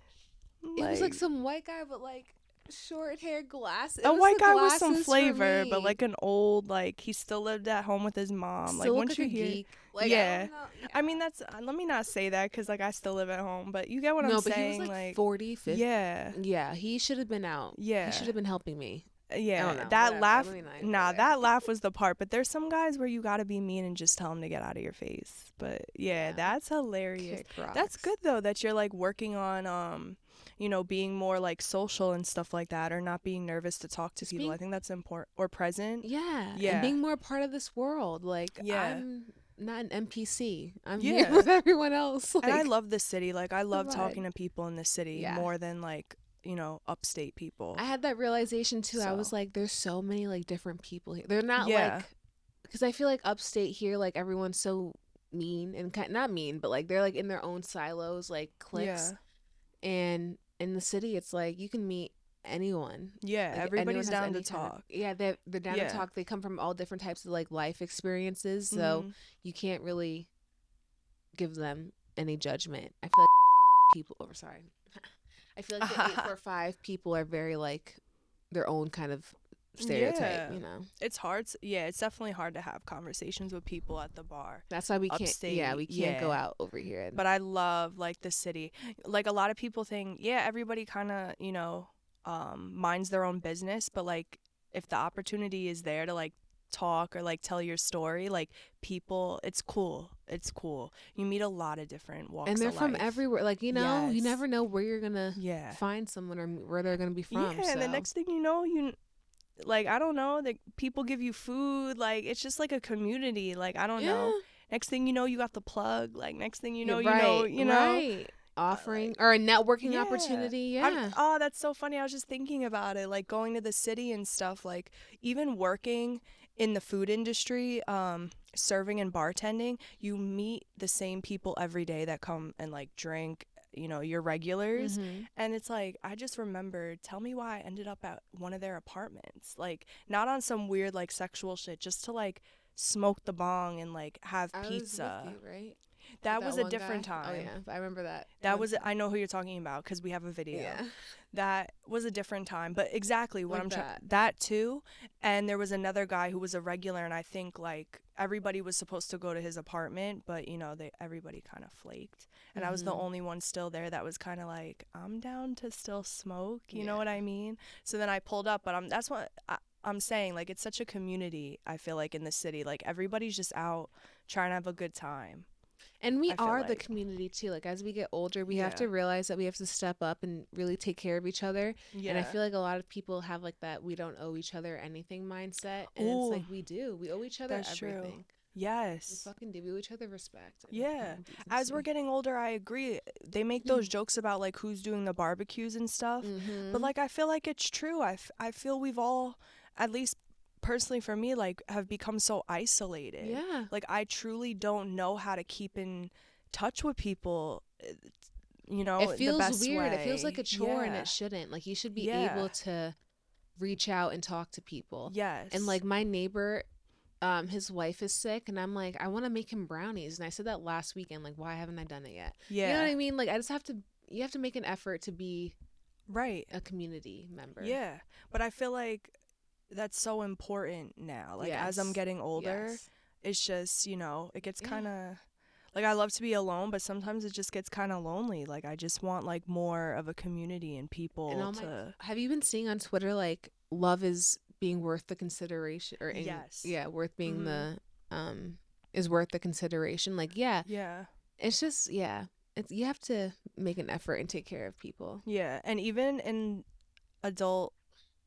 It was like some white guy, but like short hair, glasses. A white guy with some glasses for flavor, but me. like an old, like he still lived at home with his mom. Still Like look once like you a hear, geek. Like, yeah. I don't know. Yeah. I mean that's. Let me not say that because like I still live at home, but you get what no, I'm but saying. he was like 40, 50. Yeah. Yeah, he should have been out. Yeah. He should have been helping me. Yeah, I don't know, that whatever. laugh. Let me not- Nah, whatever. that laugh was the part. But there's some guys where you gotta be mean and just tell them to get out of your face. But yeah, that's hilarious. Kick rocks. That's good though that you're like working on being more like social and stuff like that, or not being nervous to talk to people. I think that's important. Or present. Yeah, Yeah. and being more a part of this world. Like, Yeah. I'm not an NPC. I'm Yeah. here with everyone else. Like, And I love the city. Like I love vibe. talking to people in the city Yeah. more than like upstate people. I had that realization too. I was So. like, there's so many like different people here. They're not Yeah. like, because I feel like upstate here, like everyone's so mean and not mean, but like they're like in their own silos, like cliques. Yeah. And in the city, it's like you can meet anyone. Yeah, Like, everybody's anyone has down to any kind of- talk. yeah, they're down Yeah. to talk. They come from all different types of like life experiences, so Mhm. you can't really give them any judgment. I feel like people. Oh, sorry. I feel like the 845 people are very like their own kind of stereotype. Yeah. You know, It's hard. It's definitely hard to have conversations with people at the bar. that's why we can't. Upstate, Yeah, we can't go yeah. out over here. But I love like the city. Like a lot of people think, yeah, everybody kind of minds their own business, but like if the opportunity is there to like talk or like tell your story, like people, it's cool. You meet a lot of different walks and they're of from life. everywhere. Like, you know, you Yes. never know where you're gonna Yeah. find someone or where they're gonna be from. Yeah, and the so. next thing you know, like I don't know, the people give you food. Like it's just like a community. Like I don't know. Next thing you know, you got the plug. Like next thing you know, right. Offering or a networking yeah. opportunity. Yeah. Oh, that's so funny. I was just thinking about it, like going to the city and stuff. Like even working in the food industry, serving and bartending, you meet the same people every day that come and like drink, your regulars. Mhm. And it's like, I just remembered, tell me why I ended up at one of their apartments, like not on some weird like sexual shit, just to like smoke the bong and like have pizza. I was with you, right? That was a one different guy? time. Oh yeah, I remember that. That was, I know who you're talking about because we have a video. Yeah. That was a different time, but exactly what Like I'm trying. that. That too, and there was another guy who was a regular, and I think like everybody was supposed to go to his apartment, but everybody kind of flaked, and I was the only one still there that was kind of like, I'm down to still smoke, you know what I mean? So then I pulled up, but that's what I'm saying, like, it's such a community, I feel like, in the city. Like, everybody's just out trying to have a good time. And we I feel are the like. community too. Like as we get older, we have Yeah. to realize that we have to step up and really take care of each other. And I Yeah. feel like a lot of people have like that we don't owe each other anything mindset. And it's Ooh, like we do. We owe each other that's true. everything. We Yes. fucking do. We owe each other respect Yeah. and As we're decency. getting older, I agree. They make those jokes about, like, who's doing the barbecues and stuff. But, Mm-hmm. like, I feel like it's true. I feel we've all, at least personally for me, like, have become so isolated. Yeah. Like, I truly don't know how to keep in touch with people, It the feels best weird. It feels like way. a chore and Yeah. it shouldn't. Like you should be Yeah. able to reach out and talk to people. And Yes. like my neighbor, his wife is sick and I'm like, I want to make him brownies. And I said that last weekend, like, why haven't I done it yet? You know what Yeah. I mean? Like I just have to you have to make an effort to be Right. a community member. Yeah. But I feel like that's so important now. Like, as I'm Yes. getting older, Yes. it's just, it gets Yeah. kind of, like, I love to be alone, but sometimes it just gets kind of lonely. Like, I just want, like, more of a community and And people to. have you been seeing on Twitter like love is being worth the consideration or Yes. yeah, worth being Mhm. the is worth the consideration. Like, yeah, Yeah. it's just it's you have to make an effort and take care of people. Yeah. And even in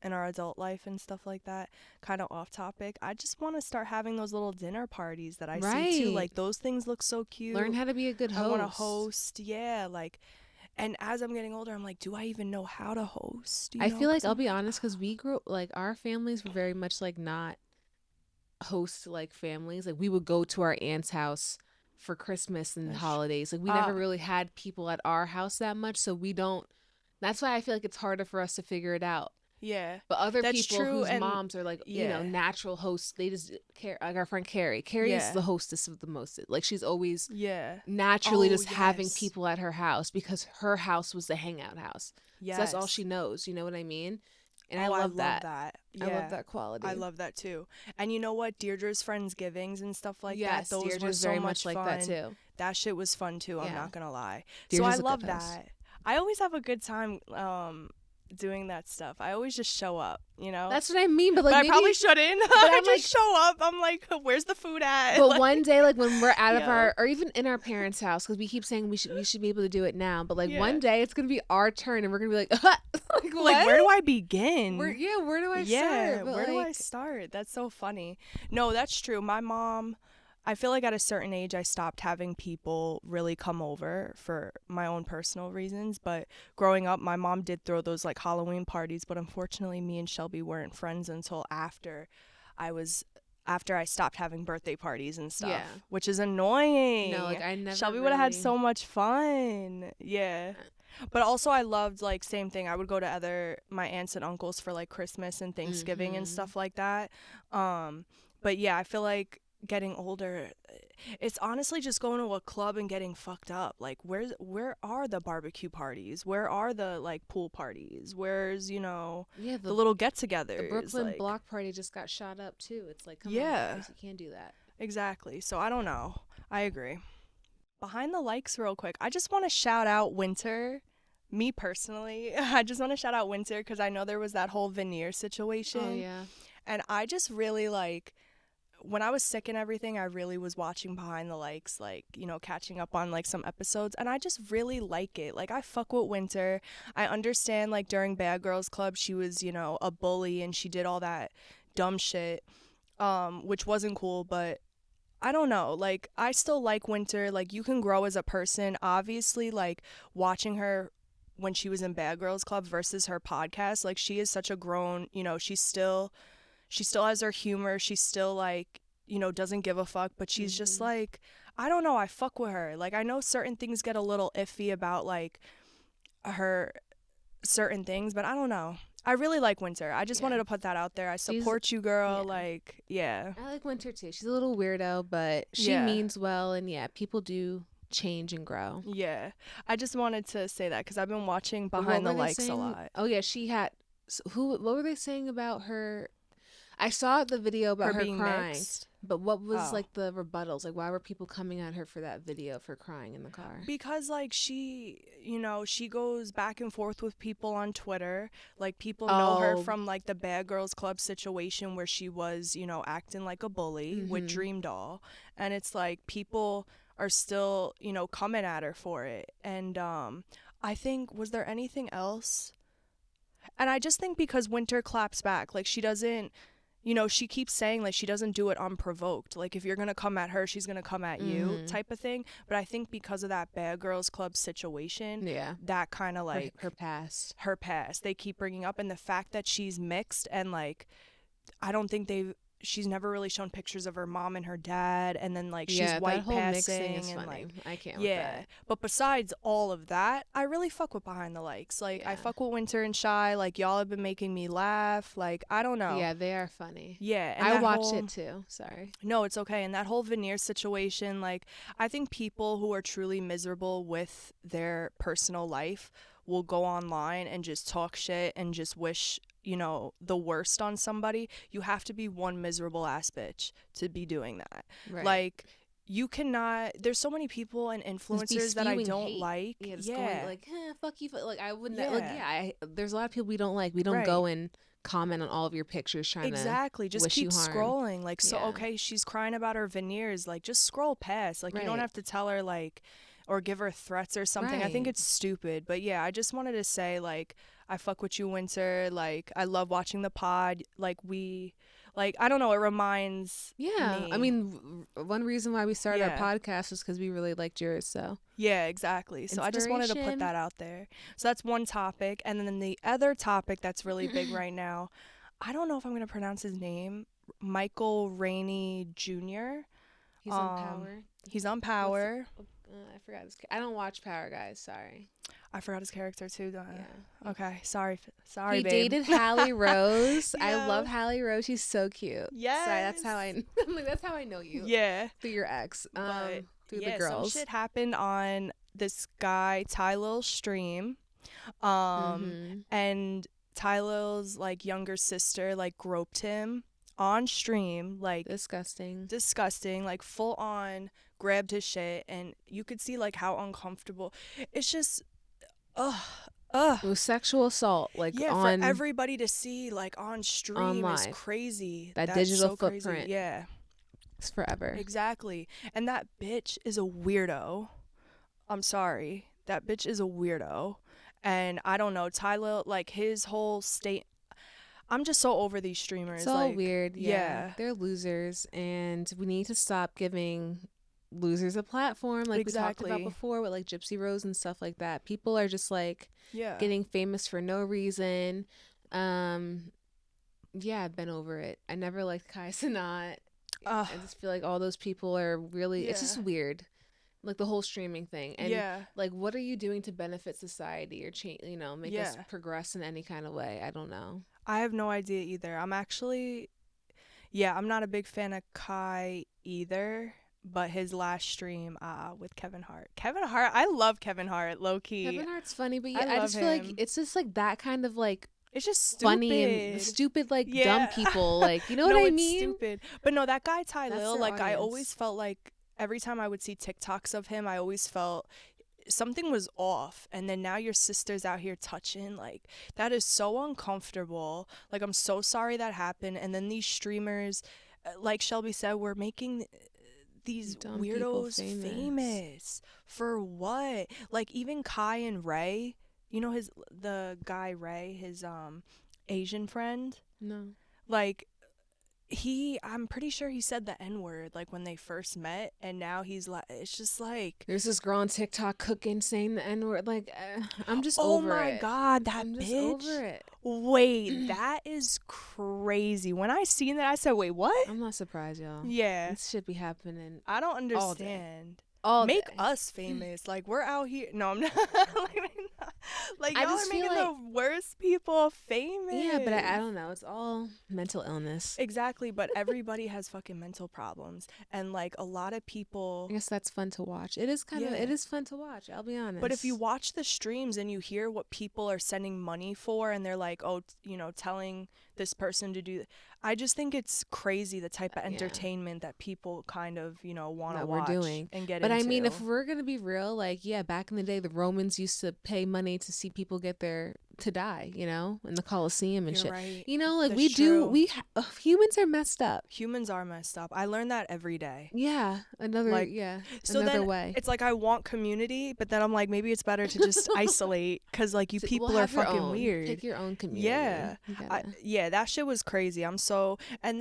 our adult life and stuff like that, kind of off topic, I just want to start having those little dinner parties that I see too. Right. Like, those things look so cute. Learn how to be a good I host. want to host. Yeah. Like, and as I'm getting older, I'm like, do I even know how to host? I feel like 'Cause I'll I'm be like, honest because we grew like our families were very much like not host like families. Like we would go to our aunt's house for Christmas and That's holidays. Like we uh, never really had people at our house that much, so we don't. That's why I feel like it's harder for us to figure it out. yeah, But other that's people true. whose And moms are like, yeah, natural hosts, they just care. Like our friend Carrie. Carrie is yeah, the hostess of the most. Like she's always yeah. naturally Oh, just having yes. people at her house because her house was the hangout house. So that's all Yes. she knows. You know what I mean? And I Oh, I love love that. that. I love Yeah. that quality. I love that too. And you know what? Deirdre's Friendsgivings and stuff like Yes, that, those were Deirdre's so very much much like that fun. too. That shit was fun too, I'm Yeah. not gonna lie. So I Deirdre's a good love host. that. I always have a good time doing that stuff. I always just show up, That's what I mean. But like But I maybe, probably shouldn't. but I I'm just like, show up. I'm like, where's the food at? but Like, one day, like when we're out of yo. our, or even in our parents' house, because we keep saying we should be able to do it now. But like Yeah. one day, it's gonna be our turn, and we're gonna be like, like what? Like, where do I begin? Where do I Yeah, start? But where do I like, start? That's so funny. No, that's true. My mom, I feel like at a certain age I stopped having people really come over for my own personal reasons, but growing up my mom did throw those like Halloween parties, but unfortunately me and Shelby weren't friends until after I stopped having birthday parties and stuff, Yeah. which is annoying. No, like I never. Shelby would have had really- so much fun. Yeah. But also I loved, like, same thing. I would go to my aunts and uncles for like Christmas and Thanksgiving and Mhm. stuff like that. But yeah, I feel like getting older, it's honestly just going to a club and getting fucked up. Like, where are the barbecue parties? Where are the like pool parties? Where's, Yeah, the little get-togethers? the Brooklyn like, block party just got shot up too. It's like, come Yeah. on, guys, you can't do that. Exactly. So I don't know. I agree. Behind the likes real quick, I just want to shout out Winter. Me personally, I just want to shout out Winter because I know there was that whole veneer situation. Oh yeah. And I just really like, when I was sick and everything, I really was watching Behind the Likes, like, catching up on like some episodes, and I just really like it. Like, I fuck with Winter. I understand, like, during Bad Girls Club, she was, a bully and she did all that dumb shit, which wasn't cool, but I don't know. Like, I still like Winter. Like, you can grow as a person. Obviously, like, watching her when she was in Bad Girls Club versus her podcast, like, she is such a grown, she still has her humor. She still, like, doesn't give a fuck, but she's just like, I don't know, I fuck with her. Like, I know certain things get a little iffy about, like, her certain things, but I don't know. I really like Winter. I just wanted to put that out there. I support you, girl. yeah. Like, yeah. I like Winter too. She's a little weirdo, but she Yeah. means well, and yeah, people do change and grow. Yeah. I just wanted to say that because I've been watching But Behind what the were they Likes a saying? lot. Oh yeah, she had what were they saying about her? I saw the video about her being crying. mixed. But what was like the rebuttals? Like, why were people coming at her for that video for crying in the car? Because like she, you know, she goes back and forth with people on Twitter. Like people know her from like the Bad Girls Club situation where she was, you know, acting like a bully with Dream Doll, and it's like people are still, you know, coming at her for it. And I think, was there anything else? And I just think because Winter claps back, like she doesn't, you know, she keeps saying like she doesn't do it unprovoked. Like if you're going to come at her, she's going to come at you type of thing. But I think because of that Bad Girls Club situation, that kind of like her past, they keep bringing up. And the fact that she's mixed and like, I don't think she's never really shown pictures of her mom and her dad, and then like she's white that whole passing is and funny. like I can't with that. But besides all of that, I really fuck with Behind the Likes. Like I fuck with Winter and Shy. Like y'all have been making me laugh. Like I don't know. Yeah, they are funny. Yeah, and I watched it too. Sorry. No, it's okay. And that whole veneer situation, like I think people who are truly miserable with their personal life will go online and just talk shit and just wish, you know, the worst on somebody. You have to be one miserable ass bitch to be doing that. Right. Like you cannot, there's so many people and influencers that I don't hate. Like. Yeah, just going like, fuck you. Like I wouldn't, there's a lot of people we don't like. We don't go and comment on all of your pictures trying to just keep scrolling. Like, so, okay, she's crying about her veneers. Like, just scroll past. Like, you don't have to tell her, like, or give her threats or something. I think it's stupid. But yeah, I just wanted to say, like, I fuck with you, Winter. Like, I love watching the pod. Like, I don't know, it reminds me. I mean, one reason why we started our podcast was because we really liked yours, so. Yeah, exactly. So I just wanted to put that out there. So that's one topic. And then the other topic that's really big right now, I don't know if I'm going to pronounce his name, Michael Rainey Jr. He's on Power. He's on Power. I forgot his. I don't watch Power, guys. Sorry. I forgot his character too. Yeah. Okay. Sorry. He babe. dated Hallie Rose. I love Hallie Rose. She's so cute. Yes. Sorry, that's how that's how I know you. Yeah. Through your ex. Through the girls. Some shit happened on this guy Ty Lil's stream, and Ty Lil's like younger sister like groped him on stream, like disgusting, like full on grabbed his shit, and you could see like how uncomfortable. It's just it was sexual assault, like for everybody to see like on stream is crazy. That's digital so footprint, crazy. Yeah, it's forever. Exactly. And that bitch is a weirdo. I'm sorry, that bitch is a weirdo, and I don't know, Tyler, like his whole state. I'm just so over these streamers. It's all weird. Yeah, they're losers, and we need to stop giving losers a platform, like we talked about before with like Gypsy Rose and stuff like that. People are just like getting famous for no reason. I've been over it. I never liked Kai Cenat. I just feel like all those people are really it's just weird, like the whole streaming thing. And like, what are you doing to benefit society or change, you know, make us progress in any kind of way? I don't know. I have no idea either. I'm actually I'm not a big fan of Kai either. But his last stream with Kevin Hart. I love Kevin Hart, low key. Kevin Hart's funny, but I just feel like it's just like that kind of like, it's just stupid. Funny and stupid, like dumb people, like, you know what I mean? Stupid. But no, that guy Ty Lil, like audience. I always felt like every time I would see TikToks of him, I always felt something was off. And then now your sister's out here touching, like that is so uncomfortable. Like I'm so sorry that happened. And then these streamers, like Shelby said, were making these dumb weirdos famous for what? Like even Kai and Ray, you know, the guy Ray, his Asian friend. No. Like I'm pretty sure he said the N-word like when they first met, and now he's like, it's just like there's this girl on TikTok cooking saying the N-word. Like I'm just over it. Oh my god, that bitch. Just over it. Wait, that is crazy. When I seen that, I said, wait, what? I'm not surprised, y'all. Yeah, this should be happening. I don't understand. All Make day. us famous. Like we're out here. No, I'm not. Like, I y'all just are feel making like, the worst people famous. yeah, but I don't know. It's all mental illness. Exactly, but everybody has fucking mental problems. And, like, a lot of people. I guess that's fun to watch. It is Yeah. it is fun to watch. I'll be honest. But if you watch the streams and you hear what people are sending money for and they're like, oh, telling this person to do, I just think it's crazy the type of entertainment that people kind of, want to watch doing. and get but into. I mean, if we're going to be real, like, yeah, back in the day, the Romans used to pay money to see people to die, in the Colosseum and You're shit. right. Like That's true. Humans are messed up. Humans are messed up. I learn that every day. Yeah. Another way. It's like I want community, but then I'm like, maybe it's better to just isolate because, like, you people are fucking weird. Pick your own community. Yeah. That shit was crazy. And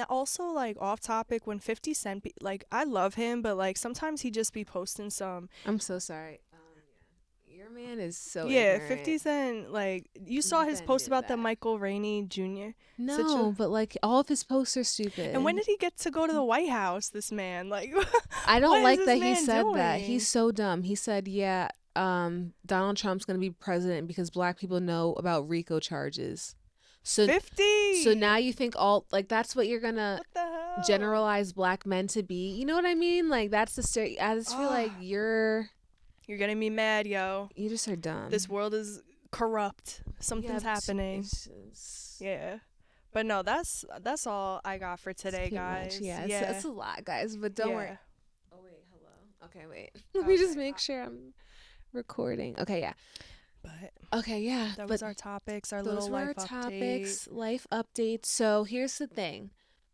also, like, off topic, when 50 Cent, like, I love him, but, like, sometimes he just be posting some. I'm so sorry. Your man is so ignorant. 50 Cent, like, you saw his post about the Michael Rainey Jr. No, but, like, all of his posts are stupid. And when did he get to go to the White House, this man? Like, I don't like that he said that. He's so dumb. He said, yeah, Donald Trump's going to be president because black people know about RICO charges. So 50. So now you think that's what you're going to generalize black men to be. You know what I mean? Like, that's the I just feel like you're getting me mad, yo. You just are dumb. This world is corrupt. Something's happening. Yeah. But no, that's all I got for today, guys. Yeah. It's a lot, guys, but don't worry. Oh, wait, hello. Okay, wait. Let me just make sure I'm recording. Okay, yeah. But okay, yeah. That was our topics, our little life update. Life updates. So here's the thing.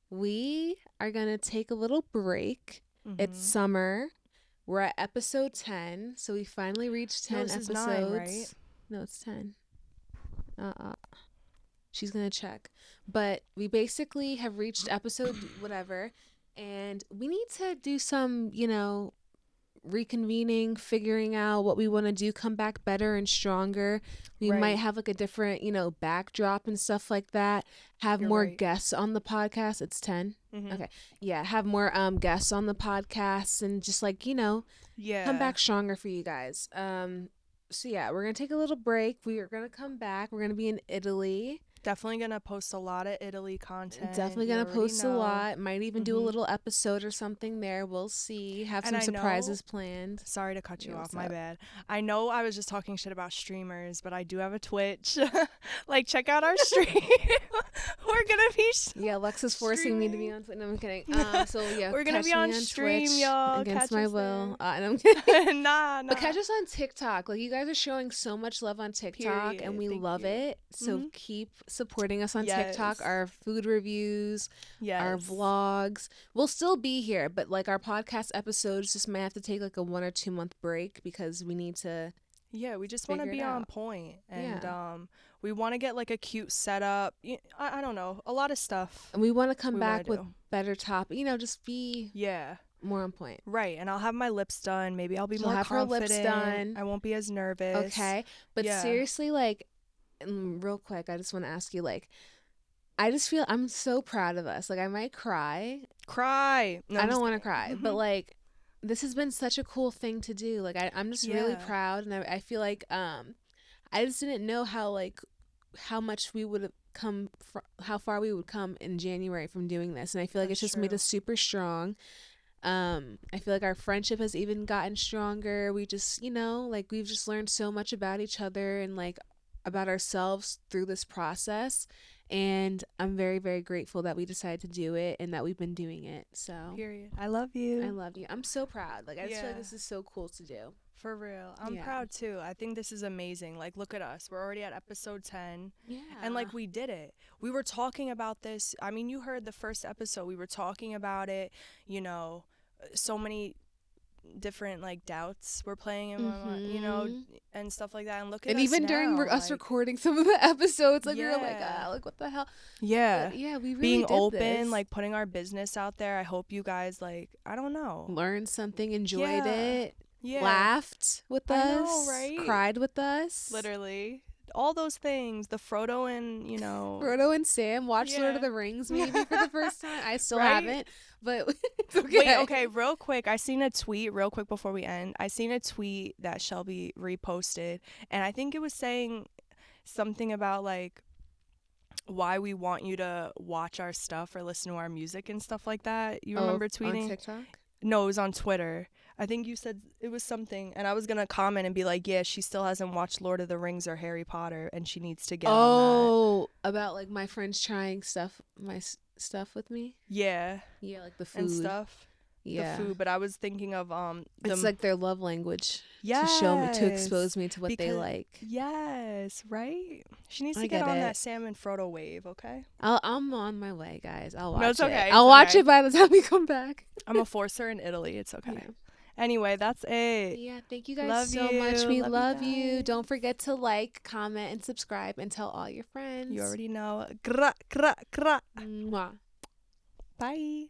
We are going to take a little break. Mm-hmm. It's summer. We're at episode 10, so we finally reached 10 episodes. 9, right? No, it's 10. She's going to check. But we basically have reached episode whatever, and we need to do some, reconvening, figuring out what we want to do, come back better and stronger. We might have like a different, backdrop and stuff like that. Have more guests on the podcast. It's 10. Mm-hmm. Okay. Yeah. Have more guests on the podcast and just like, come back stronger for you guys. So yeah, we're going to take a little break. We are going to come back. We're going to be in Italy. Definitely going to post a lot of Italy content. Definitely going to post a lot. Might even do a little episode or something there. We'll see. Have some surprises planned. Sorry to cut you off. My bad. I know I was just talking shit about streamers, but I do have a Twitch. Like, check out our stream. We're going to be... Yeah, Alexa's forcing me to be on Twitch. No, I'm kidding. So, yeah, we're going to be on stream, Twitch y'all. Against my will. And I'm kidding. Nah. But catch us on TikTok. Like, you guys are showing so much love on TikTok, and we love it. So keep supporting us on TikTok, our food reviews, our vlogs. We'll still be here, but like our podcast episodes just might have to take like a 1 or 2 month break because we need to we just want to be on point, and we want to get like a cute setup. I don't know, a lot of stuff, and we want to come back with better just be more on point. Right. And I'll have my lips done. Maybe I'll be more confident. Her lips done. I won't be as nervous. Okay. But seriously, like, real quick, I just want to ask you, like, I just feel I'm so proud of us. Like, I might cry. No, I don't want to cry. Mm-hmm. But, like, this has been such a cool thing to do. Like, I'm just really proud. And I feel like I just didn't know how much we would have come, how far we would come in January from doing this. And I feel like it's just made us super strong. I feel like our friendship has even gotten stronger. We just, we've just learned so much about each other and like about ourselves through this process. And I'm very, very grateful that we decided to do it and that we've been doing it. So period. I love you. I'm so proud. Like, I just feel like this is so cool to do. For real. I'm proud too. I think this is amazing. Like, look at us. We're already at episode 10. Yeah. And like, we did it. We were talking about this. I mean, you heard the first episode. We were talking about it, so many different like doubts were playing in my mind, and stuff like that. And look at us now. And even during us recording some of the episodes, like we were like, like what the hell? Yeah. But, yeah, we really being did open, this. like putting our business out there. I hope you guys like, I don't know, learned something, enjoyed it, laughed with us, know, right? Cried with us. Literally. all those things. The Frodo and, Frodo and Sam watched Lord of Yeah. the Rings maybe for the first time. I still Right? haven't, but it's okay. Wait, okay, real quick. I seen a tweet, real quick before we end. I seen a tweet that Shelby reposted, and I think it was saying something about like why we want you to watch our stuff or listen to our music and stuff like that. You remember tweeting? On TikTok? No, it was on Twitter. I think you said it was something, and I was gonna comment and be like, yeah, she still hasn't watched Lord of the Rings or Harry Potter, and she needs to get on that. About like my friends trying stuff with me. Yeah, like the food and stuff. Yeah, the food. But I was thinking of it's like their love language. Yes, to show me, to expose me to what they like. Yes, right. She needs to get on that Sam and Frodo wave. Okay. I'm on my way, guys. I'll watch it's okay. it. I'll watch it by the time we come back. I'm a forcer in Italy. It's okay. Yeah. Anyway, that's it. Yeah, thank you guys so much. We love you. Don't forget to like, comment, and subscribe, and tell all your friends. You already know. Gra, gra, gra. Mwah. Bye.